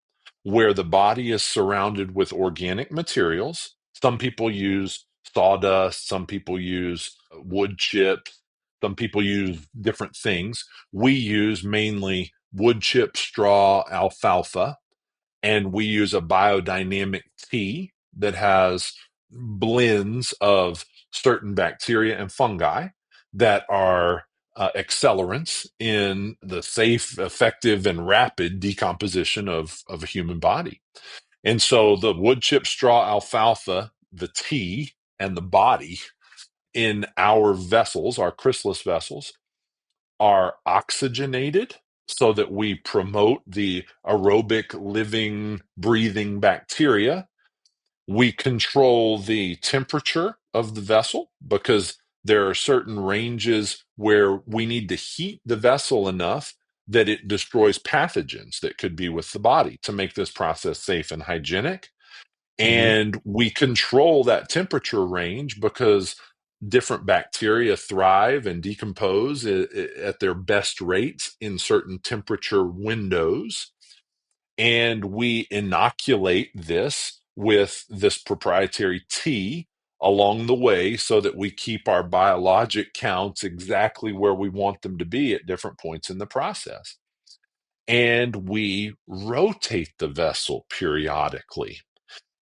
where the body is surrounded with organic materials. Some people use sawdust, some people use wood chips, some people use different things. We use mainly wood chip, straw, alfalfa, and we use a biodynamic tea that has blends of certain bacteria and fungi that are accelerants in the safe, effective, and rapid decomposition of a human body. And so the wood chip, straw, alfalfa, the tea, and the body in our vessels, our chrysalis vessels, are oxygenated so that we promote the aerobic living, breathing bacteria. We control the temperature of the vessel because there are certain ranges where we need to heat the vessel enough that it destroys pathogens that could be with the body to make this process safe and hygienic. Hmm. And we control that temperature range because different bacteria thrive and decompose at their best rates in certain temperature windows. And we inoculate this with this proprietary tea along the way so that we keep our biologic counts exactly where we want them to be at different points in the process. And we rotate the vessel periodically,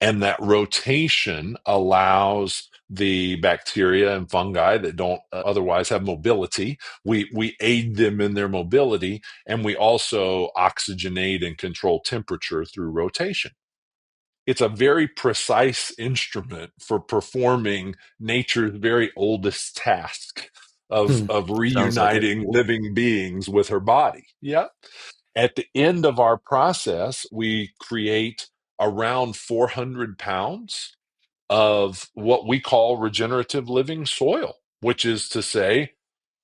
and that rotation allows the bacteria and fungi that don't otherwise have mobility. We aid them in their mobility, and we also oxygenate and control temperature through rotation. It's a very precise instrument for performing nature's very oldest task Hmm. of Sounds like it. reuniting living beings with her body. Yeah. At the end of our process, we create around 400 pounds of what we call regenerative living soil, which is to say,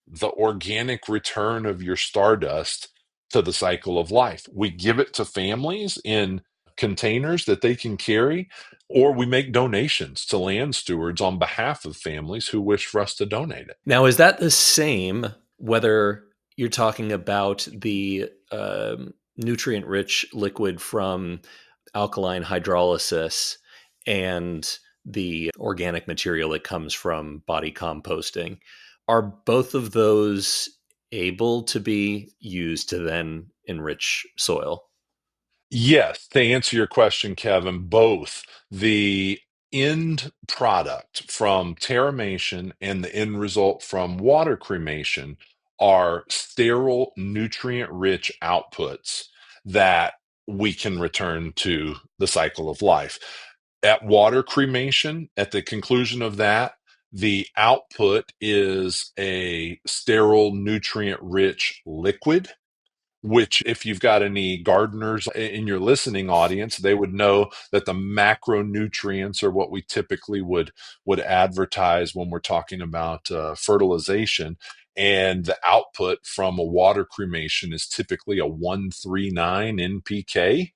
the organic return of your stardust to the cycle of life. We give it to families in containers that they can carry. or we make donations to land stewards on behalf of families who wish for us to donate it. Now, is that the same whether you're talking about the nutrient rich liquid from alkaline hydrolysis and the organic material that comes from body composting? Are both of those able to be used to then enrich soil? Yes, to answer your question, Kevin, both the end product from Terramation and the end result from water cremation are sterile, nutrient-rich outputs that we can return to the cycle of life. At water cremation, at the conclusion of that, the output is a sterile, nutrient-rich liquid, which if you've got any gardeners in your listening audience, they would know that the macronutrients are what we typically would advertise when we're talking about fertilization. And the output from a water cremation is typically a 139 NPK.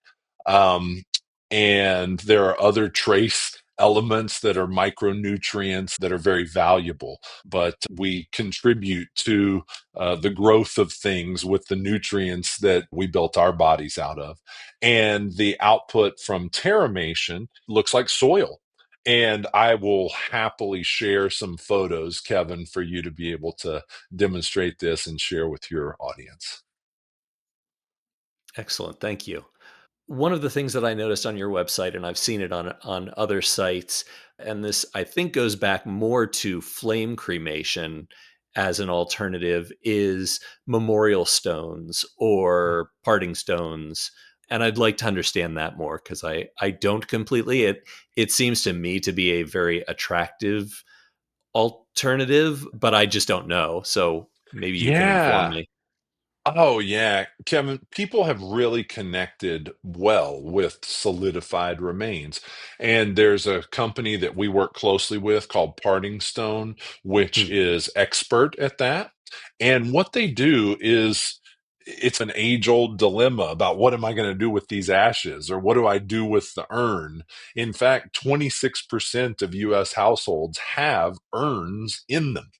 Um, and there are other trace elements that are micronutrients that are very valuable, but we contribute to the growth of things with the nutrients that we built our bodies out of. And the output from Terramation looks like soil. And I will happily share some photos, Kevin, for you to be able to demonstrate this and share with your audience. Excellent. Thank you. One of the things that I noticed on your website, and I've seen it on other sites, and this I think goes back more to flame cremation as an alternative, is memorial stones or parting stones. And I'd like to understand that more because I don't completely. It seems to me to be a very attractive alternative, but I just don't know. So maybe you can inform Yeah. me. Oh, yeah. Kevin, people have really connected well with solidified remains. And there's a company that we work closely with called Parting Stone, which Hmm. is expert at that. And what they do is it's an age-old dilemma about what am I going to do with these ashes or what do I do with the urn? In fact, 26% of US households have urns in them.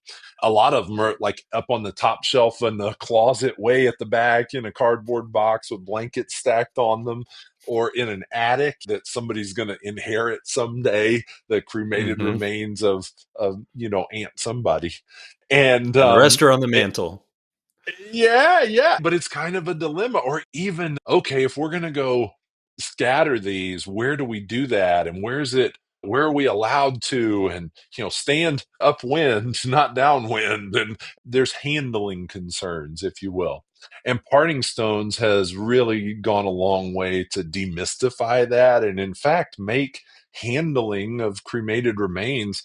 A lot of them are like up on the top shelf in the closet way at the back in a cardboard box with blankets stacked on them, or in an attic that somebody's going to inherit someday, the cremated Hmm. remains of aunt somebody. and And the rest um are on the it, mantle. yeah, yeah, but it's kind of a dilemma. Or even, okay, if we're going to go scatter these, where do we do that? And where are we allowed to? And, stand upwind, not downwind. And there's handling concerns, if you will. And Parting Stones has really gone a long way to demystify that and, in fact, make handling of cremated remains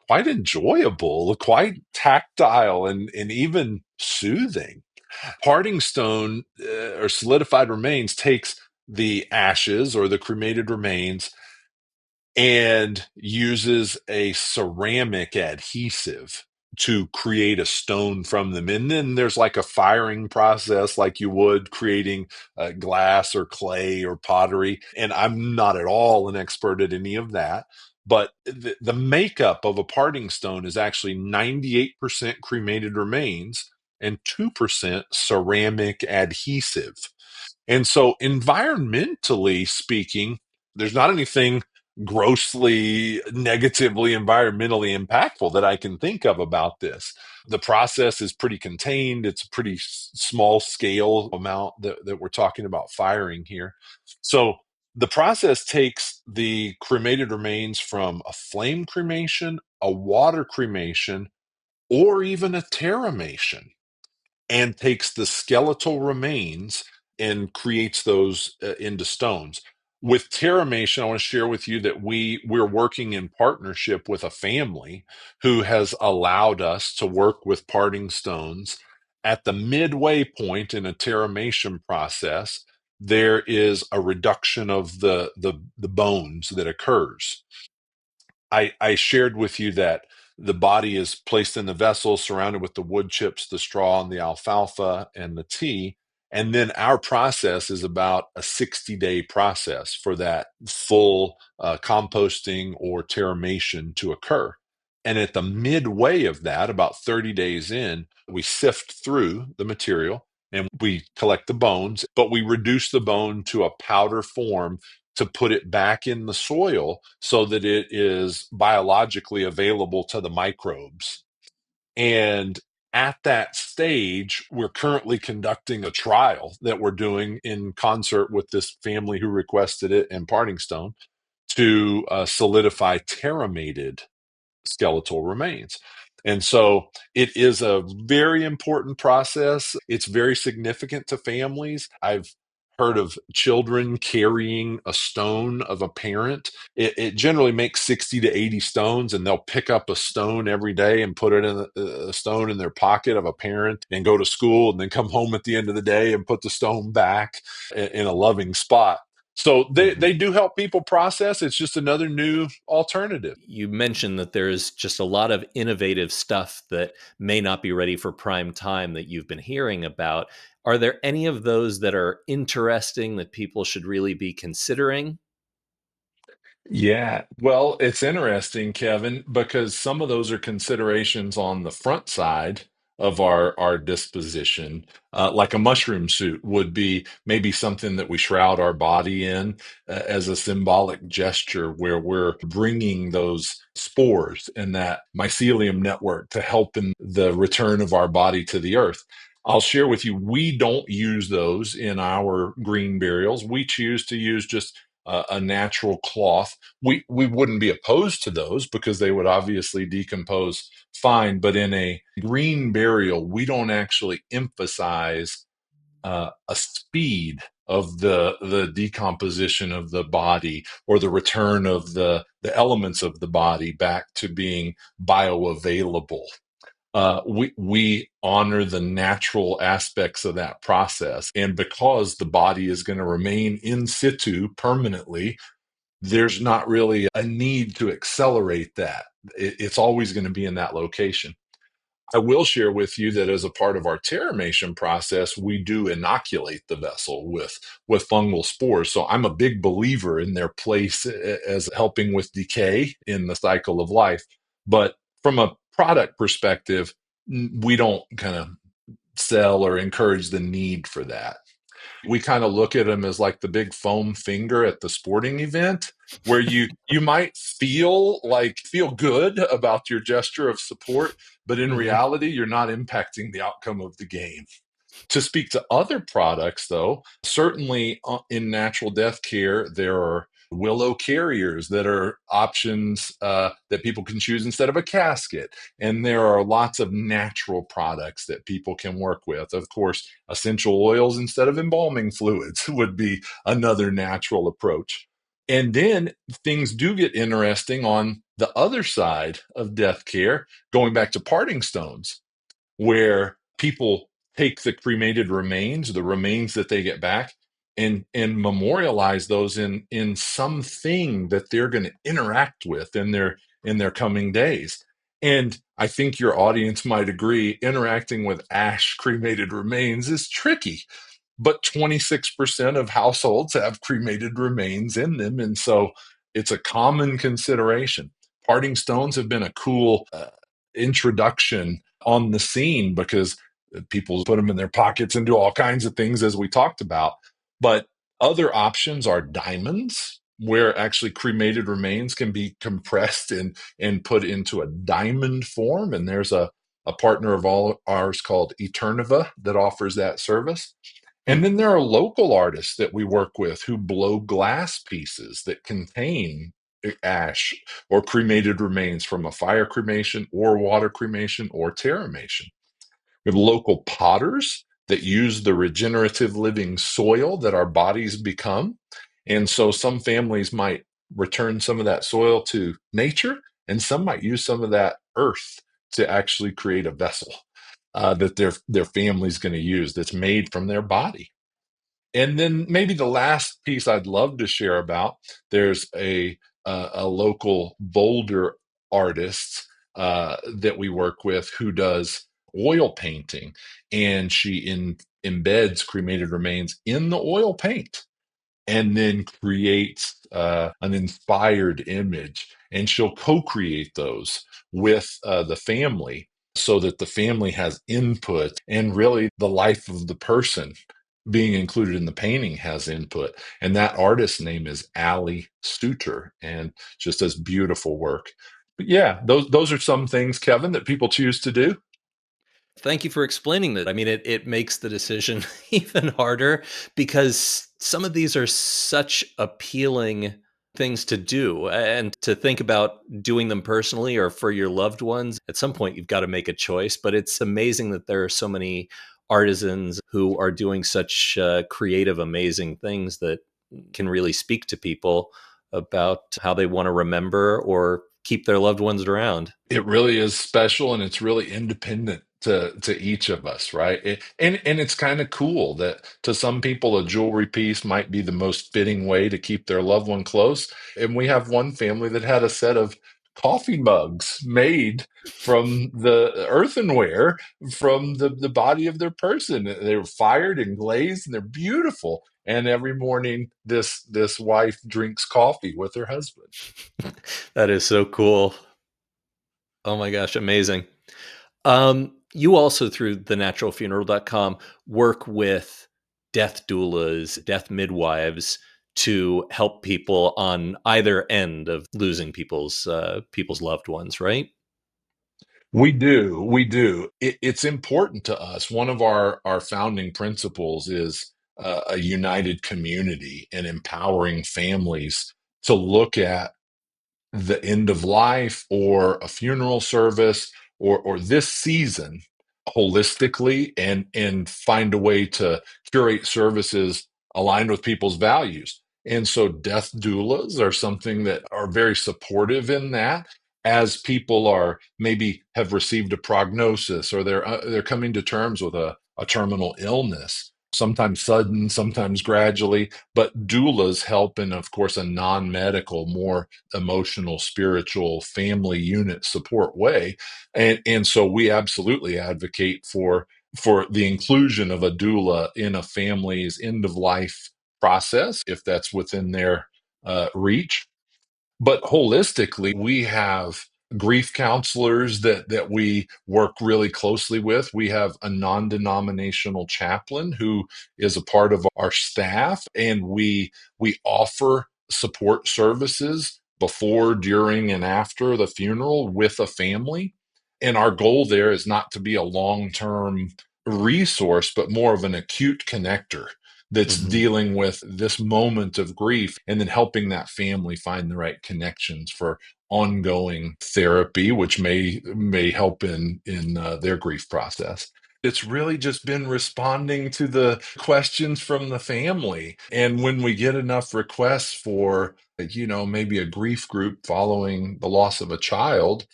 quite enjoyable, quite tactile, and even soothing. Parting Stone or solidified remains takes the ashes or the cremated remains and uses a ceramic adhesive to create a stone from them. And then there's like a firing process, like you would creating glass or clay or pottery. And I'm not at all an expert at any of that. But the makeup of a parting stone is actually 98% cremated remains and 2% ceramic adhesive. And so, environmentally speaking, there's not anything grossly negatively environmentally impactful that I can think of about this. The process is pretty contained. It's a pretty small scale amount that we're talking about firing here. So the process takes the cremated remains from a flame cremation, a water cremation, or even a terramation, and takes the skeletal remains and creates those into stones. With Terramation, I want to share with you that we're working in partnership with a family who has allowed us to work with parting stones. At the midway point in a Terramation process, there is a reduction of the bones that occurs. I shared with you that the body is placed in the vessel surrounded with the wood chips, the straw, and the alfalfa and the tea. And then our process is about a 60-day process for that full composting or terramation to occur. And at the midway of that, about 30 days in, we sift through the material and we collect the bones, but we reduce the bone to a powder form to put it back in the soil so that it is biologically available to the microbes. And at that stage, we're currently conducting a trial that we're doing in concert with this family who requested it and Parting Stone to solidify terramated skeletal remains. And so it is a very important process. It's very significant to families. I've heard of children carrying a stone of a parent. It generally makes 60 to 80 stones, and they'll pick up a stone every day and put it in a stone in their pocket of a parent and go to school and then come home at the end of the day and put the stone back in a loving spot. So Mhm. they do help people process. It's just another new alternative. You mentioned that there's just a lot of innovative stuff that may not be ready for prime time that you've been hearing about. Are there any of those that are interesting that people should really be considering? Yeah, well, it's interesting, Kevin, because some of those are considerations on the front side of our disposition. Like a mushroom suit would be maybe something that we shroud our body in as a symbolic gesture where we're bringing those spores and that mycelium network to help in the return of our body to the earth. I'll share with you, we don't use those in our green burials. We choose to use just a natural cloth. We wouldn't be opposed to those because they would obviously decompose fine. But in a green burial, we don't actually emphasize a speed of the decomposition of the body or the return of the elements of the body back to being bioavailable. We honor the natural aspects of that process, and because the body is going to remain in situ permanently, there's not really a need to accelerate that. It's always going to be in that location. I will share with you that as a part of our terramation process, we do inoculate the vessel with fungal spores. So I'm a big believer in their place as helping with decay in the cycle of life. But from a product perspective, we don't kind of sell or encourage the need for that. We kind of look at them as like the big foam finger at the sporting event where you might feel good about your gesture of support, but in Mhm. reality you're not impacting the outcome of the game. To speak to other products, though, certainly in natural death care, there are willow carriers that are options that people can choose instead of a casket. And there are lots of natural products that people can work with. Of course, essential oils instead of embalming fluids would be another natural approach. And then things do get interesting on the other side of death care, going back to parting stones where people take the cremated remains, the remains that they get back, and memorialize those in something that they're going to interact with in their coming days. And I think your audience might agree, interacting with ash cremated remains is tricky, but 26% of households have cremated remains in them. And so it's a common consideration. Parting stones have been a cool introduction on the scene because people put them in their pockets and do all kinds of things, as we talked about. But other options are diamonds, where actually cremated remains can be compressed and put into a diamond form. And there's a partner of all ours called Eterniva that offers that service. And Hmm. then there are local artists that we work with who blow glass pieces that contain ash or cremated remains from a fire cremation or water cremation or terramation. We have local potters that use the regenerative living soil that our bodies become. And so some families might return some of that soil to nature, and some might use some of that earth to actually create a vessel that their family's going to use that's made from their body. And then maybe the last piece I'd love to share about, there's a local Boulder artist that we work with who does oil painting, and she embeds cremated remains in the oil paint and then creates an inspired image. And she'll co-create those with the family so that the family has input and really the life of the person being included in the painting has input. And that artist's name is Ali Suter, and just does beautiful work. But yeah, those are some things, Kevin, that people choose to do. Thank you for explaining that. I mean, it makes the decision even harder because some of these are such appealing things to do and to think about doing them personally or for your loved ones. At some point, you've got to make a choice, but it's amazing that there are so many artisans who are doing such creative, amazing things that can really speak to people about how they want to remember or keep their loved ones around. It really is special, and it's really independent to each of us, right? And it's kind of cool that to some people a jewelry piece might be the most fitting way to keep their loved one close. And we have one family that had a set of coffee mugs made from the earthenware from the body of their person. They were fired and glazed, and they're beautiful. And every morning, this wife drinks coffee with her husband. That is so cool. Oh my gosh, amazing. You also, through thenaturalfuneral.com, work with death doulas, death midwives to help people on either end of losing people's loved ones, right? We do. It's important to us. One of our founding principles is a united community and empowering families to look at the end of life or a funeral service or this season holistically and find a way to curate services aligned with people's values. And so death doulas are something that are very supportive in that as people are maybe have received a prognosis or they're coming to terms with a terminal illness, sometimes sudden, sometimes gradually, but doulas help in, of course, a non-medical, more emotional, spiritual, family unit support way. And so we absolutely advocate for the inclusion of a doula in a family's end of life process, if that's within their reach. But holistically, we have grief counselors that we work really closely with. We have a non-denominational chaplain who is a part of our staff, and we offer support services before, during, and after the funeral with a family. And our goal there is not to be a long-term resource, but more of an acute connector that's Hmm. dealing with this moment of grief and then helping that family find the right connections for ongoing therapy, which may help in their grief process. It's really just been responding to the questions from the family. And when we get enough requests for, maybe a grief group following the loss of a child,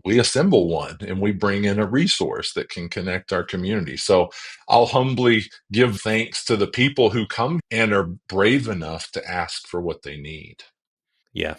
we assemble one and we bring in a resource that can connect our community. So I'll humbly give thanks to the people who come and are brave enough to ask for what they need. Yeah.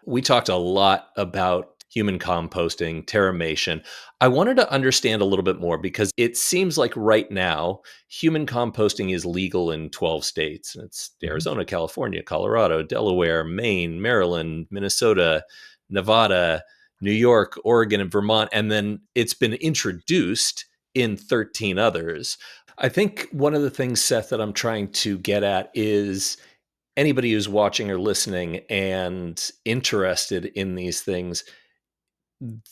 We talked a lot about human composting, Terramation. I wanted to understand a little bit more because it seems like right now, human composting is legal in 12 states. It's Mhm. Arizona, California, Colorado, Delaware, Maine, Maryland, Minnesota, Nevada, New York, Oregon, and Vermont. And then it's been introduced in 13 others. I think one of the things, Seth, that I'm trying to get at is anybody who's watching or listening and interested in these things,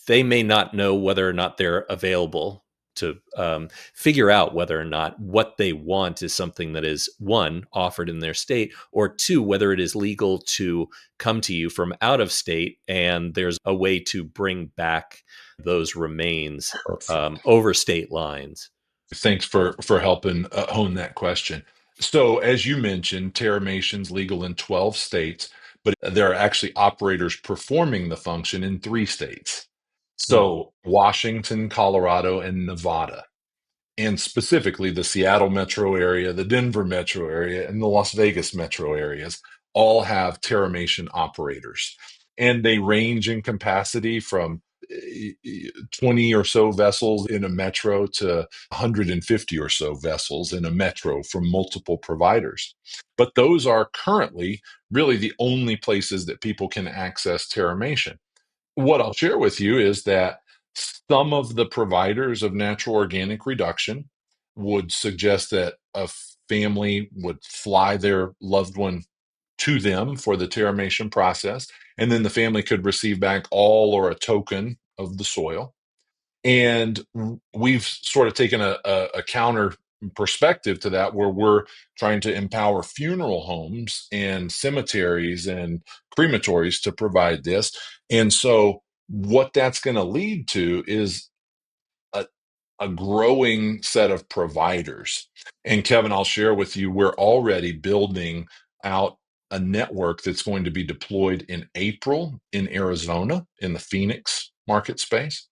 they may not know whether or not they're available to figure out whether or not what they want is something that is one offered in their state, or two, whether it is legal to come to you from out of state and there's a way to bring back those remains Perfect. over state lines. Thanks for helping hone that question. So, as you mentioned, Terramation's legal in 12 states, but there are actually operators performing the function in 3 states. Hmm. So, Washington, Colorado, and Nevada, and specifically the Seattle metro area, the Denver metro area, and the Las Vegas metro areas all have Terramation operators. And they range in capacity from 20 or so vessels in a metro to 150 or so vessels in a metro from multiple providers. But those are currently really the only places that people can access Terramation. What I'll share with you is that some of the providers of natural organic reduction would suggest that a family would fly their loved one to them for the terramation process, and then the family could receive back all or a token of the soil. And we've sort of taken a counter perspective to that, where we're trying to empower funeral homes and cemeteries and crematories to provide this. And so, what that's going to lead to is a, a growing set of providers. And Kevin, I'll share with you, we're already building out a network that's going to be deployed in April in Arizona in the Phoenix market space.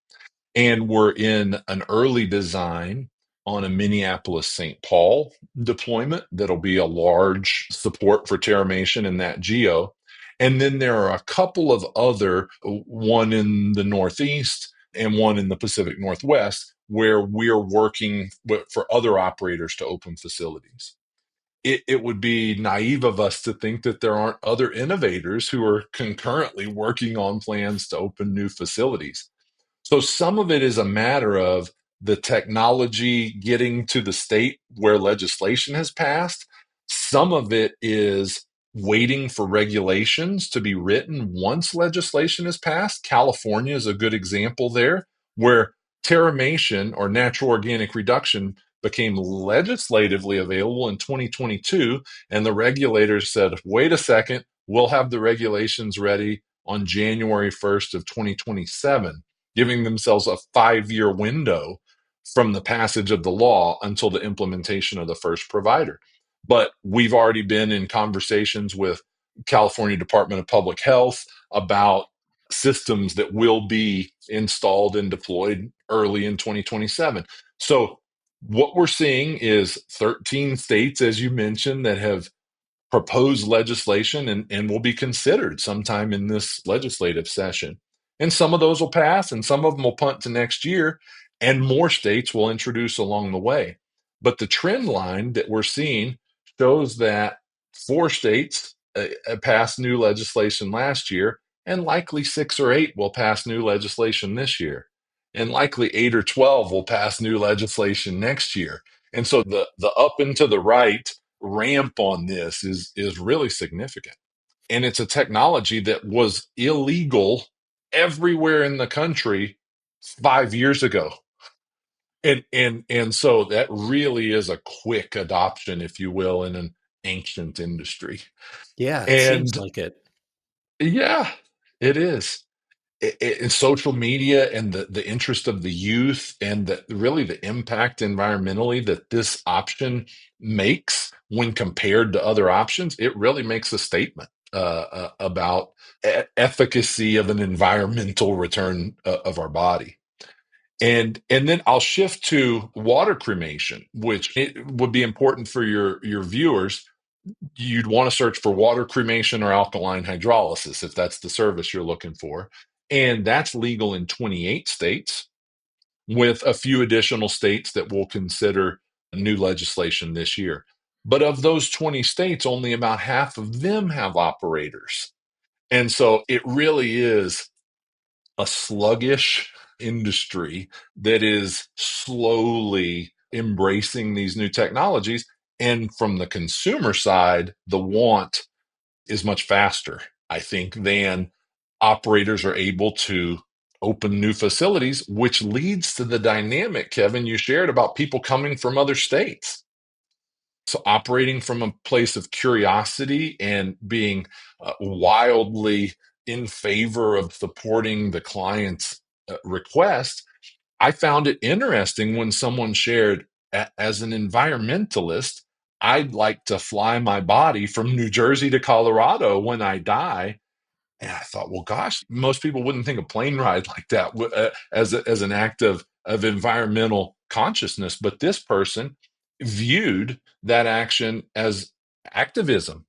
And we're in an early design on a Minneapolis St. Paul deployment that'll be a large support for Terramation in that geo. And then there are a couple of other, one in the Northeast and one in the Pacific Northwest, where we're working for other operators to open facilities. It would be naive of us to think that there aren't other innovators who are concurrently working on plans to open new facilities. So some of it is a matter of the technology getting to the state where legislation has passed. Some of it is waiting for regulations to be written once legislation is passed. California is a good example there, where terramation or natural organic reduction became legislatively available in 2022. And the regulators said, wait a second, we'll have the regulations ready on January 1st of 2027, giving themselves a 5-year window from the passage of the law until the implementation of the first provider. But we've already been in conversations with California Department of Public Health about systems that will be installed and deployed early in 2027. So what we're seeing is 13 states, as you mentioned, that have proposed legislation and will be considered sometime in this legislative session. And some of those will pass, and some of them will punt to next year, and more states will introduce along the way. But the trend line that we're seeing shows that 4 states passed new legislation last year, and likely 6 or 8 will pass new legislation this year, and likely 8 or 12 will pass new legislation next year. And so the up and to the right ramp on this is really significant. And it's a technology that was illegal everywhere in the country 5 years ago. And so that really is a quick adoption, if you will, in an ancient industry. Yeah, it seems And like it. yeah, it is. In social media and the interest of the youth and really the impact environmentally that this option makes when compared to other options, it really makes a statement about efficacy of an environmental return of our body. And then I'll shift to water cremation, which it would be important for your viewers. You'd want to search for water cremation or alkaline hydrolysis if that's the service you're looking for. And that's legal in 28 states, with a few additional states that will consider new legislation this year. But of those 20 states, only about half of them have operators. And so it really is a sluggish industry that is slowly embracing these new technologies. And from the consumer side, the want is much faster, I think, than operators are able to open new facilities, which leads to the dynamic, Kevin, you shared about people coming from other states. So, operating from a place of curiosity and being wildly in favor of supporting the client's request, I found it interesting when someone shared, as an environmentalist, I'd like to fly my body from New Jersey to Colorado when I die. And I thought, well, gosh, most people wouldn't think a plane ride like that as an act of environmental consciousness. But this person viewed that action as activism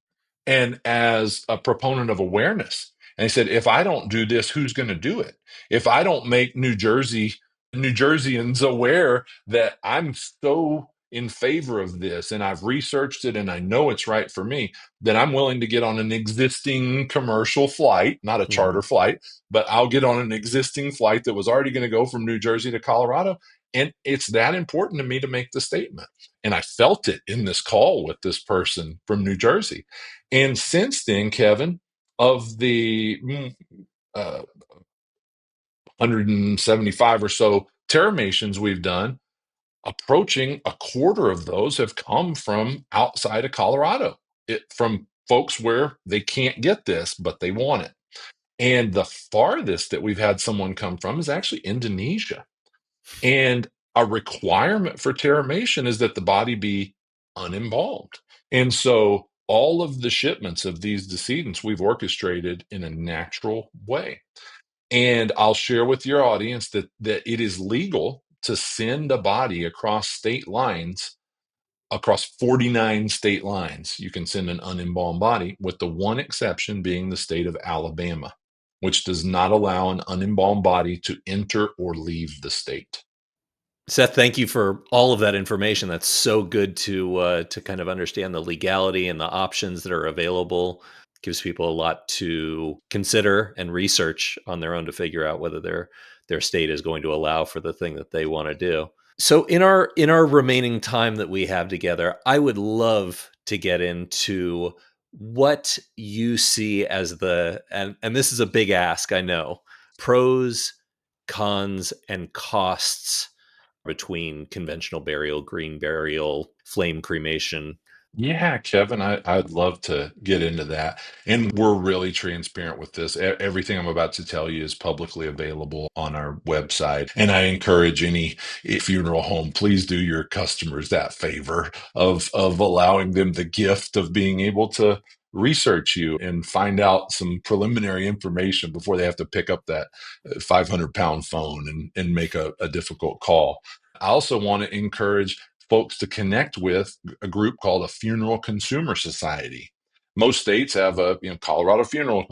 and as a proponent of awareness. And he said, if I don't do this, who's going to do it? If I don't make New Jerseyans aware that I'm so in favor of this and I've researched it and I know it's right for me, then I'm willing to get on an existing commercial flight, not a charter Mhm. flight, but I'll get on an existing flight that was already going to go from New Jersey to Colorado. And it's that important to me to make the statement. And I felt it in this call with this person from New Jersey. And since then, Kevin, of the 175 or so Terramations we've done, approaching a quarter of those have come from outside of Colorado, from folks where they can't get this, but they want it. And the farthest that we've had someone come from is actually Indonesia. And a requirement for Terramation is that the body be unembalmed. And so all of the shipments of these decedents we've orchestrated in a natural way. And I'll share with your audience that it is legal to send a body across state lines, across 49 state lines. You can send an unembalmed body, with the one exception being the state of Alabama, which does not allow an unembalmed body to enter or leave the state. Seth, thank you for all of that information. That's so good to kind of understand the legality and the options that are available. Gives people a lot to consider and research on their own to figure out whether their state is going to allow for the thing that they want to do. So in our remaining time that we have together, I would love to get into what you see as and this is a big ask, I know, pros, cons, and costs between conventional burial, green burial, flame cremation. Yeah, Kevin, I'd love to get into that. And we're really transparent with this. Everything I'm about to tell you is publicly available on our website. And I encourage any funeral home, please do your customers that favor of allowing them the gift of being able to research you and find out some preliminary information before they have to pick up that 500-pound phone and make a difficult call. I also want to encourage folks to connect with a group called a Funeral Consumer Society. Most states have a Colorado Funeral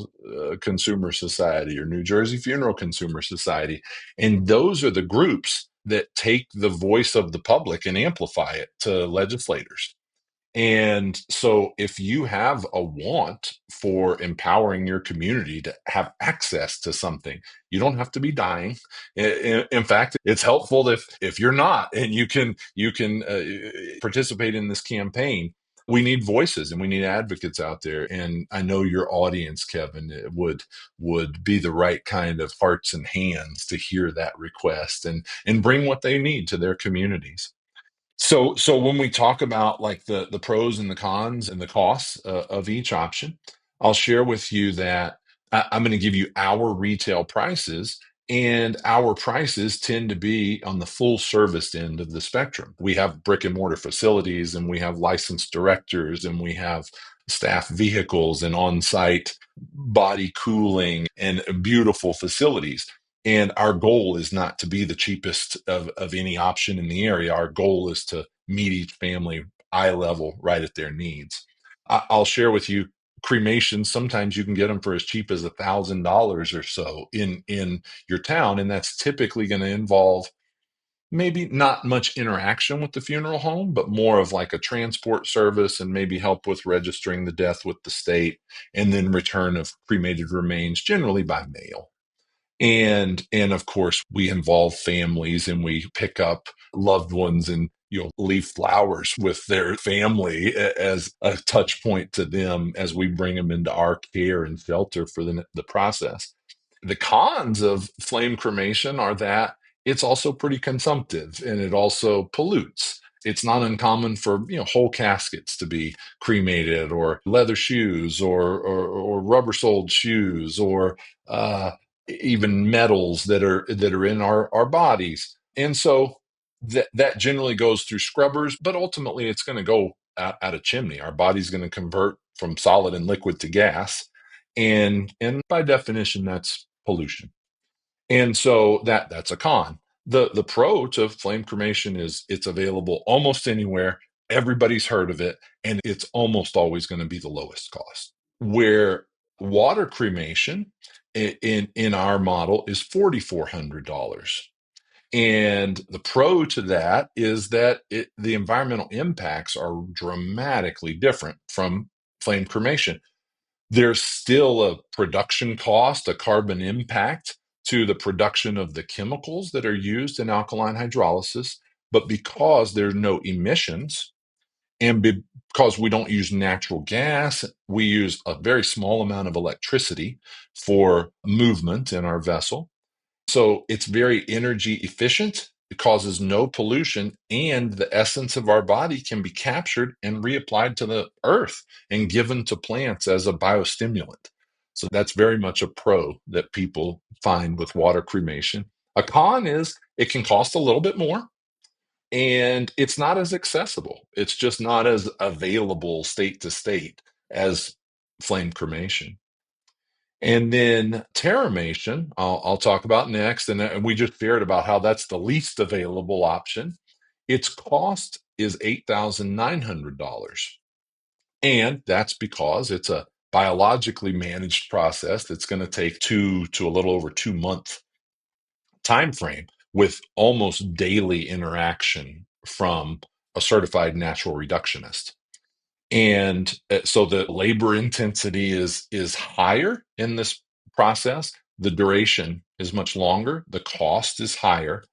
Consumer Society or New Jersey Funeral Consumer Society, and those are the groups that take the voice of the public and amplify it to legislators. And so, if you have a want for empowering your community to have access to something, you don't have to be dying. In fact, it's helpful if you're not, and you can participate in this campaign. We need voices and we need advocates out there. And I know your audience, Kevin, would be the right kind of hearts and hands to hear that request and bring what they need to their communities. So when we talk about like the pros and the cons and the costs of each option, I'll share with you that I'm going to give you our retail prices, and our prices tend to be on the full service end of the spectrum. We have brick and mortar facilities, and we have licensed directors, and we have staff vehicles and on-site body cooling and beautiful facilities. And our goal is not to be the cheapest of any option in the area. Our goal is to meet each family eye level right at their needs. I'll share with you cremations. Sometimes you can get them for as cheap as $1,000 or so in your town. And that's typically going to involve maybe not much interaction with the funeral home, but more of like a transport service and maybe help with registering the death with the state, and then return of cremated remains, generally by mail. And of course, we involve families and we pick up loved ones and leave flowers with their family as a touch point to them as we bring them into our care and shelter for the process. The cons of flame cremation are that it's also pretty consumptive and it also pollutes. It's not uncommon for whole caskets to be cremated, or leather shoes, or rubber soled shoes, or even metals that are in our bodies. And so that generally goes through scrubbers, but ultimately it's going to go out a chimney. Our body's going to convert from solid and liquid to gas, and by definition that's pollution. And so that's a con. The pro to flame cremation is it's available almost anywhere. Everybody's heard of it, and it's almost always going to be the lowest cost. Where water cremation in our model is $4,400. And the pro to that is that the environmental impacts are dramatically different from flame cremation. There's still a production cost, a carbon impact to the production of the chemicals that are used in alkaline hydrolysis. But because there's no emissions, and because we don't use natural gas, we use a very small amount of electricity for movement in our vessel. So it's very energy efficient. It causes no pollution, and the essence of our body can be captured and reapplied to the earth and given to plants as a biostimulant. So that's very much a pro that people find with water cremation. A con is it can cost a little bit more and it's not as accessible. It's just not as available state to state as flame cremation. And then Terramation, I'll talk about next. And we just shared about how that's the least available option. Its cost is $8,900. And that's because it's a biologically managed process that's going to take 2 to a little over 2 month time frame with almost daily interaction from a certified natural reductionist. And so the labor intensity is higher in this process. The duration is much longer. The cost is higher,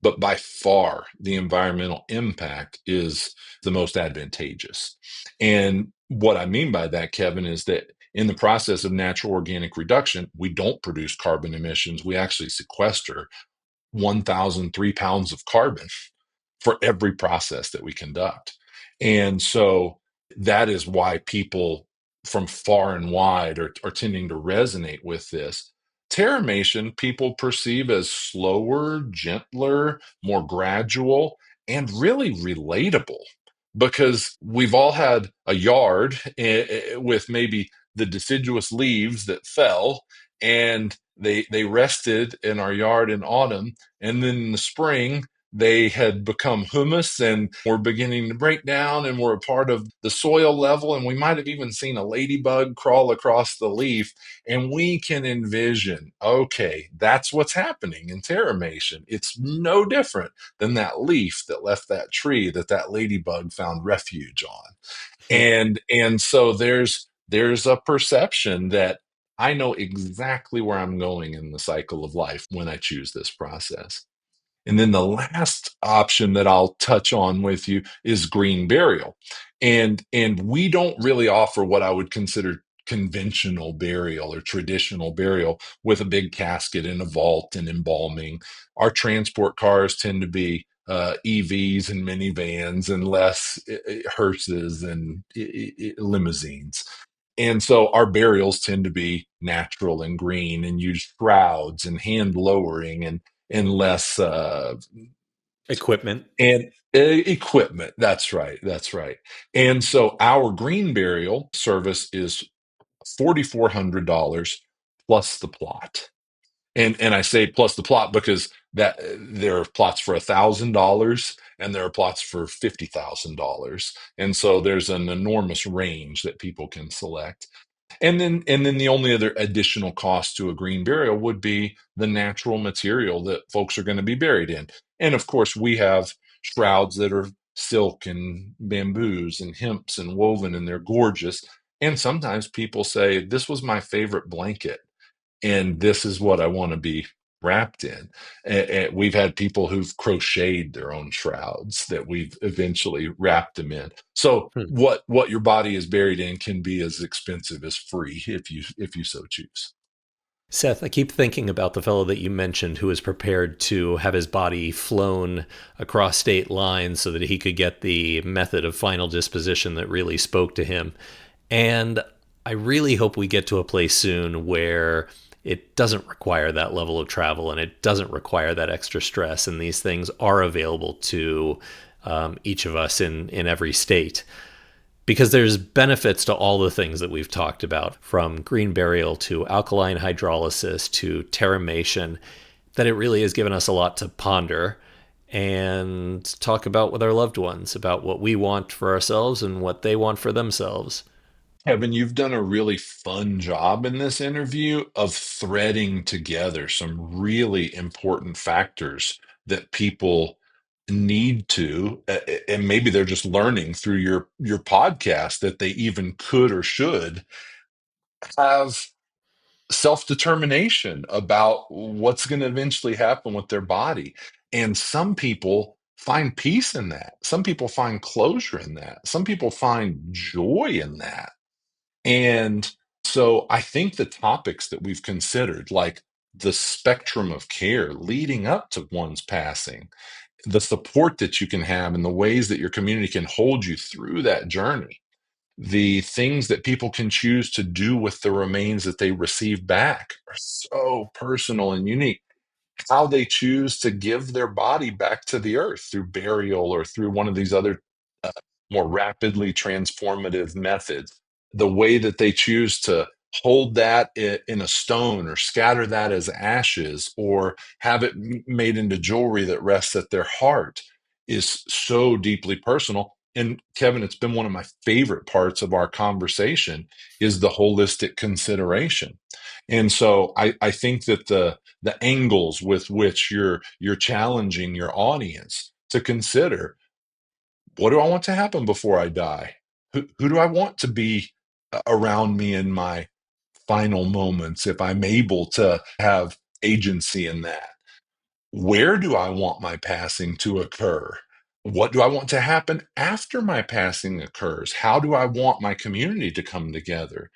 but by far the environmental impact is the most advantageous. And what I mean by that, Kevin, is that in the process of natural organic reduction, we don't produce carbon emissions. We actually sequester 1,003 pounds of carbon for every process that we conduct. And so that is why people from far and wide are tending to resonate with this. Terramation, people perceive as slower, gentler, more gradual, and really relatable because we've all had a yard with maybe the deciduous leaves that fell and they rested in our yard in autumn, and then in the spring they had become humus and were beginning to break down and were a part of the soil level. And we might have even seen a ladybug crawl across the leaf. And we can envision, okay, that's what's happening in Terramation. It's no different than that leaf that left that tree that ladybug found refuge on. And so there's a perception that I know exactly where I'm going in the cycle of life when I choose this process. And then the last option that I'll touch on with you is green burial. And we don't really offer what I would consider conventional burial or traditional burial with a big casket and a vault and embalming. Our transport cars tend to be EVs and minivans and less hearses and limousines. And so our burials tend to be natural and green and use shrouds and hand lowering and less Equipment. and equipment. That's right. That's right. And so our green burial service is $4,400 plus the plot. And I say plus the plot because that there are plots for $1,000 and there are plots for $50,000. And so there's an enormous range that people can select. And then the only other additional cost to a green burial would be the natural material that folks are going to be buried in. And of course, we have shrouds that are silk and bamboos and hemps and woven, and they're gorgeous. And sometimes people say, "This was my favorite blanket, and this is what I want to be wrapped in." And we've had people who've crocheted their own shrouds that we've eventually wrapped them in. So Hmm. what your body is buried in can be as expensive as free if you so choose. Seth, I keep thinking about the fellow that you mentioned who was prepared to have his body flown across state lines so that he could get the method of final disposition that really spoke to him. And I really hope we get to a place soon where it doesn't require that level of travel and it doesn't require that extra stress, and these things are available to each of us in every state, because there's benefits to all the things that we've talked about, from green burial to alkaline hydrolysis to terramation, that it really has given us a lot to ponder and talk about with our loved ones about what we want for ourselves and what they want for themselves. Kevin, you've done a really fun job in this interview of threading together some really important factors that people need to, and maybe they're just learning through your podcast that they even could or should have self-determination about what's going to eventually happen with their body. And some people find peace in that. Some people find closure in that. Some people find joy in that. And so I think the topics that we've considered, like the spectrum of care leading up to one's passing, the support that you can have, and the ways that your community can hold you through that journey, the things that people can choose to do with the remains that they receive back are so personal and unique. How they choose to give their body back to the earth through burial or through one of these other uh, more rapidly transformative methods, the way that they choose to hold that in a stone or scatter that as ashes or have it made into jewelry that rests at their heart is so deeply personal. And Kevin, it's been one of my favorite parts of our conversation is the holistic consideration. And so I think that the angles with which you're challenging your audience to consider, what do I want to happen before I die? Who do I want to be around me in my final moments if I'm able to have agency in that? Where do I want my passing to occur? What do I want to happen after my passing occurs? How do I want my community to come together?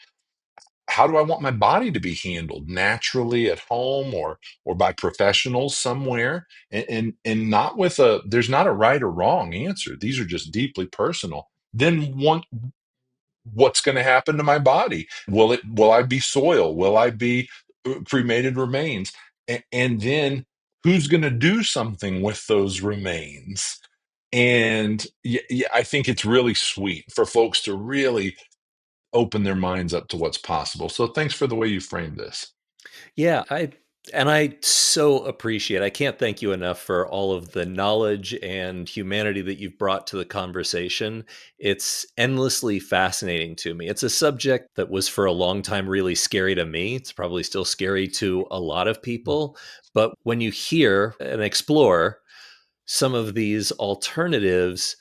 How do I want my body to be handled, naturally at home or by professionals somewhere? And not with a, there's not a right or wrong answer. These are just deeply personal. Then what's going to happen to my body? Will I be soil? Will I be cremated remains? And then who's going to do something with those remains? And yeah, I think it's really sweet for folks to really open their minds up to what's possible. So thanks for the way you framed this. Yeah, I so appreciate. I can't thank you enough for all of the knowledge and humanity that you've brought to the conversation. It's endlessly fascinating to me. It's a subject that was for a long time really scary to me. It's probably still scary to a lot of people, but when you hear and explore some of these alternatives,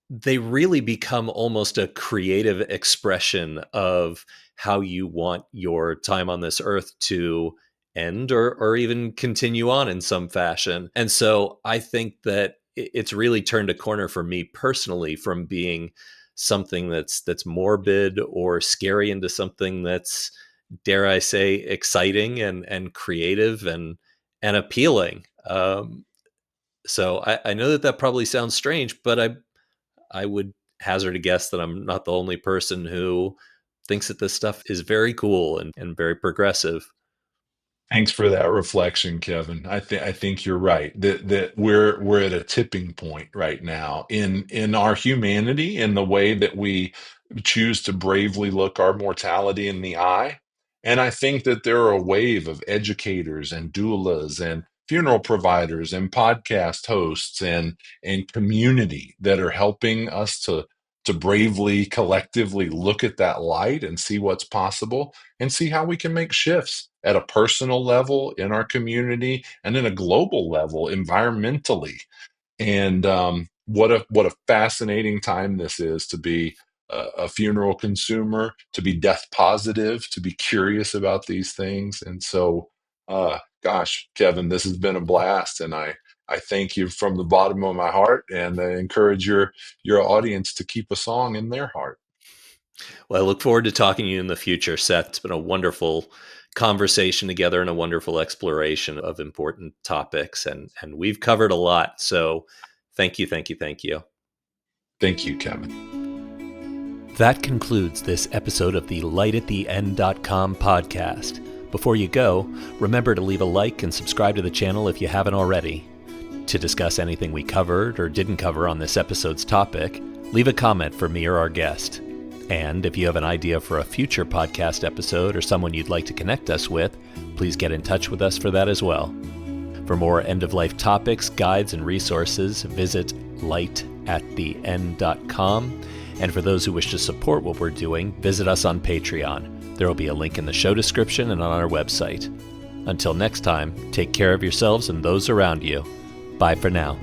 they really become almost a creative expression of how you want your time on this earth to end or even continue on in some fashion. And so I think that it's really turned a corner for me personally from being something that's morbid or scary into something that's, dare I say, exciting and creative and appealing. So I know that probably sounds strange, but I would hazard a guess that I'm not the only person who thinks that this stuff is very cool and very progressive. Thanks for that reflection, Kevin. I think you're right that we're at a tipping point right now in our humanity, in the way that we choose to bravely look our mortality in the eye. And I think that there are a wave of educators and doulas and funeral providers and podcast hosts and community that are helping us to bravely collectively look at that light and see what's possible and see how we can make shifts at a personal level in our community and in a global level environmentally. And what a fascinating time this is to be a funeral consumer, to be death positive, to be curious about these things. And so, gosh, Kevin, this has been a blast, and I thank you from the bottom of my heart, and I encourage your audience to keep a song in their heart. Well, I look forward to talking to you in the future, Seth. It's been a wonderful conversation together and a wonderful exploration of important topics. And we've covered a lot. So thank you, thank you, thank you. Thank you, Kevin. That concludes this episode of the lightattheend.com podcast. Before you go, remember to leave a like and subscribe to the channel if you haven't already. To discuss anything we covered or didn't cover on this episode's topic, leave a comment for me or our guest. And if you have an idea for a future podcast episode or someone you'd like to connect us with, please get in touch with us for that as well. For more end-of-life topics, guides, and resources, visit lightattheend.com. And for those who wish to support what we're doing, visit us on Patreon. There will be a link in the show description and on our website. Until next time, take care of yourselves and those around you. Bye for now.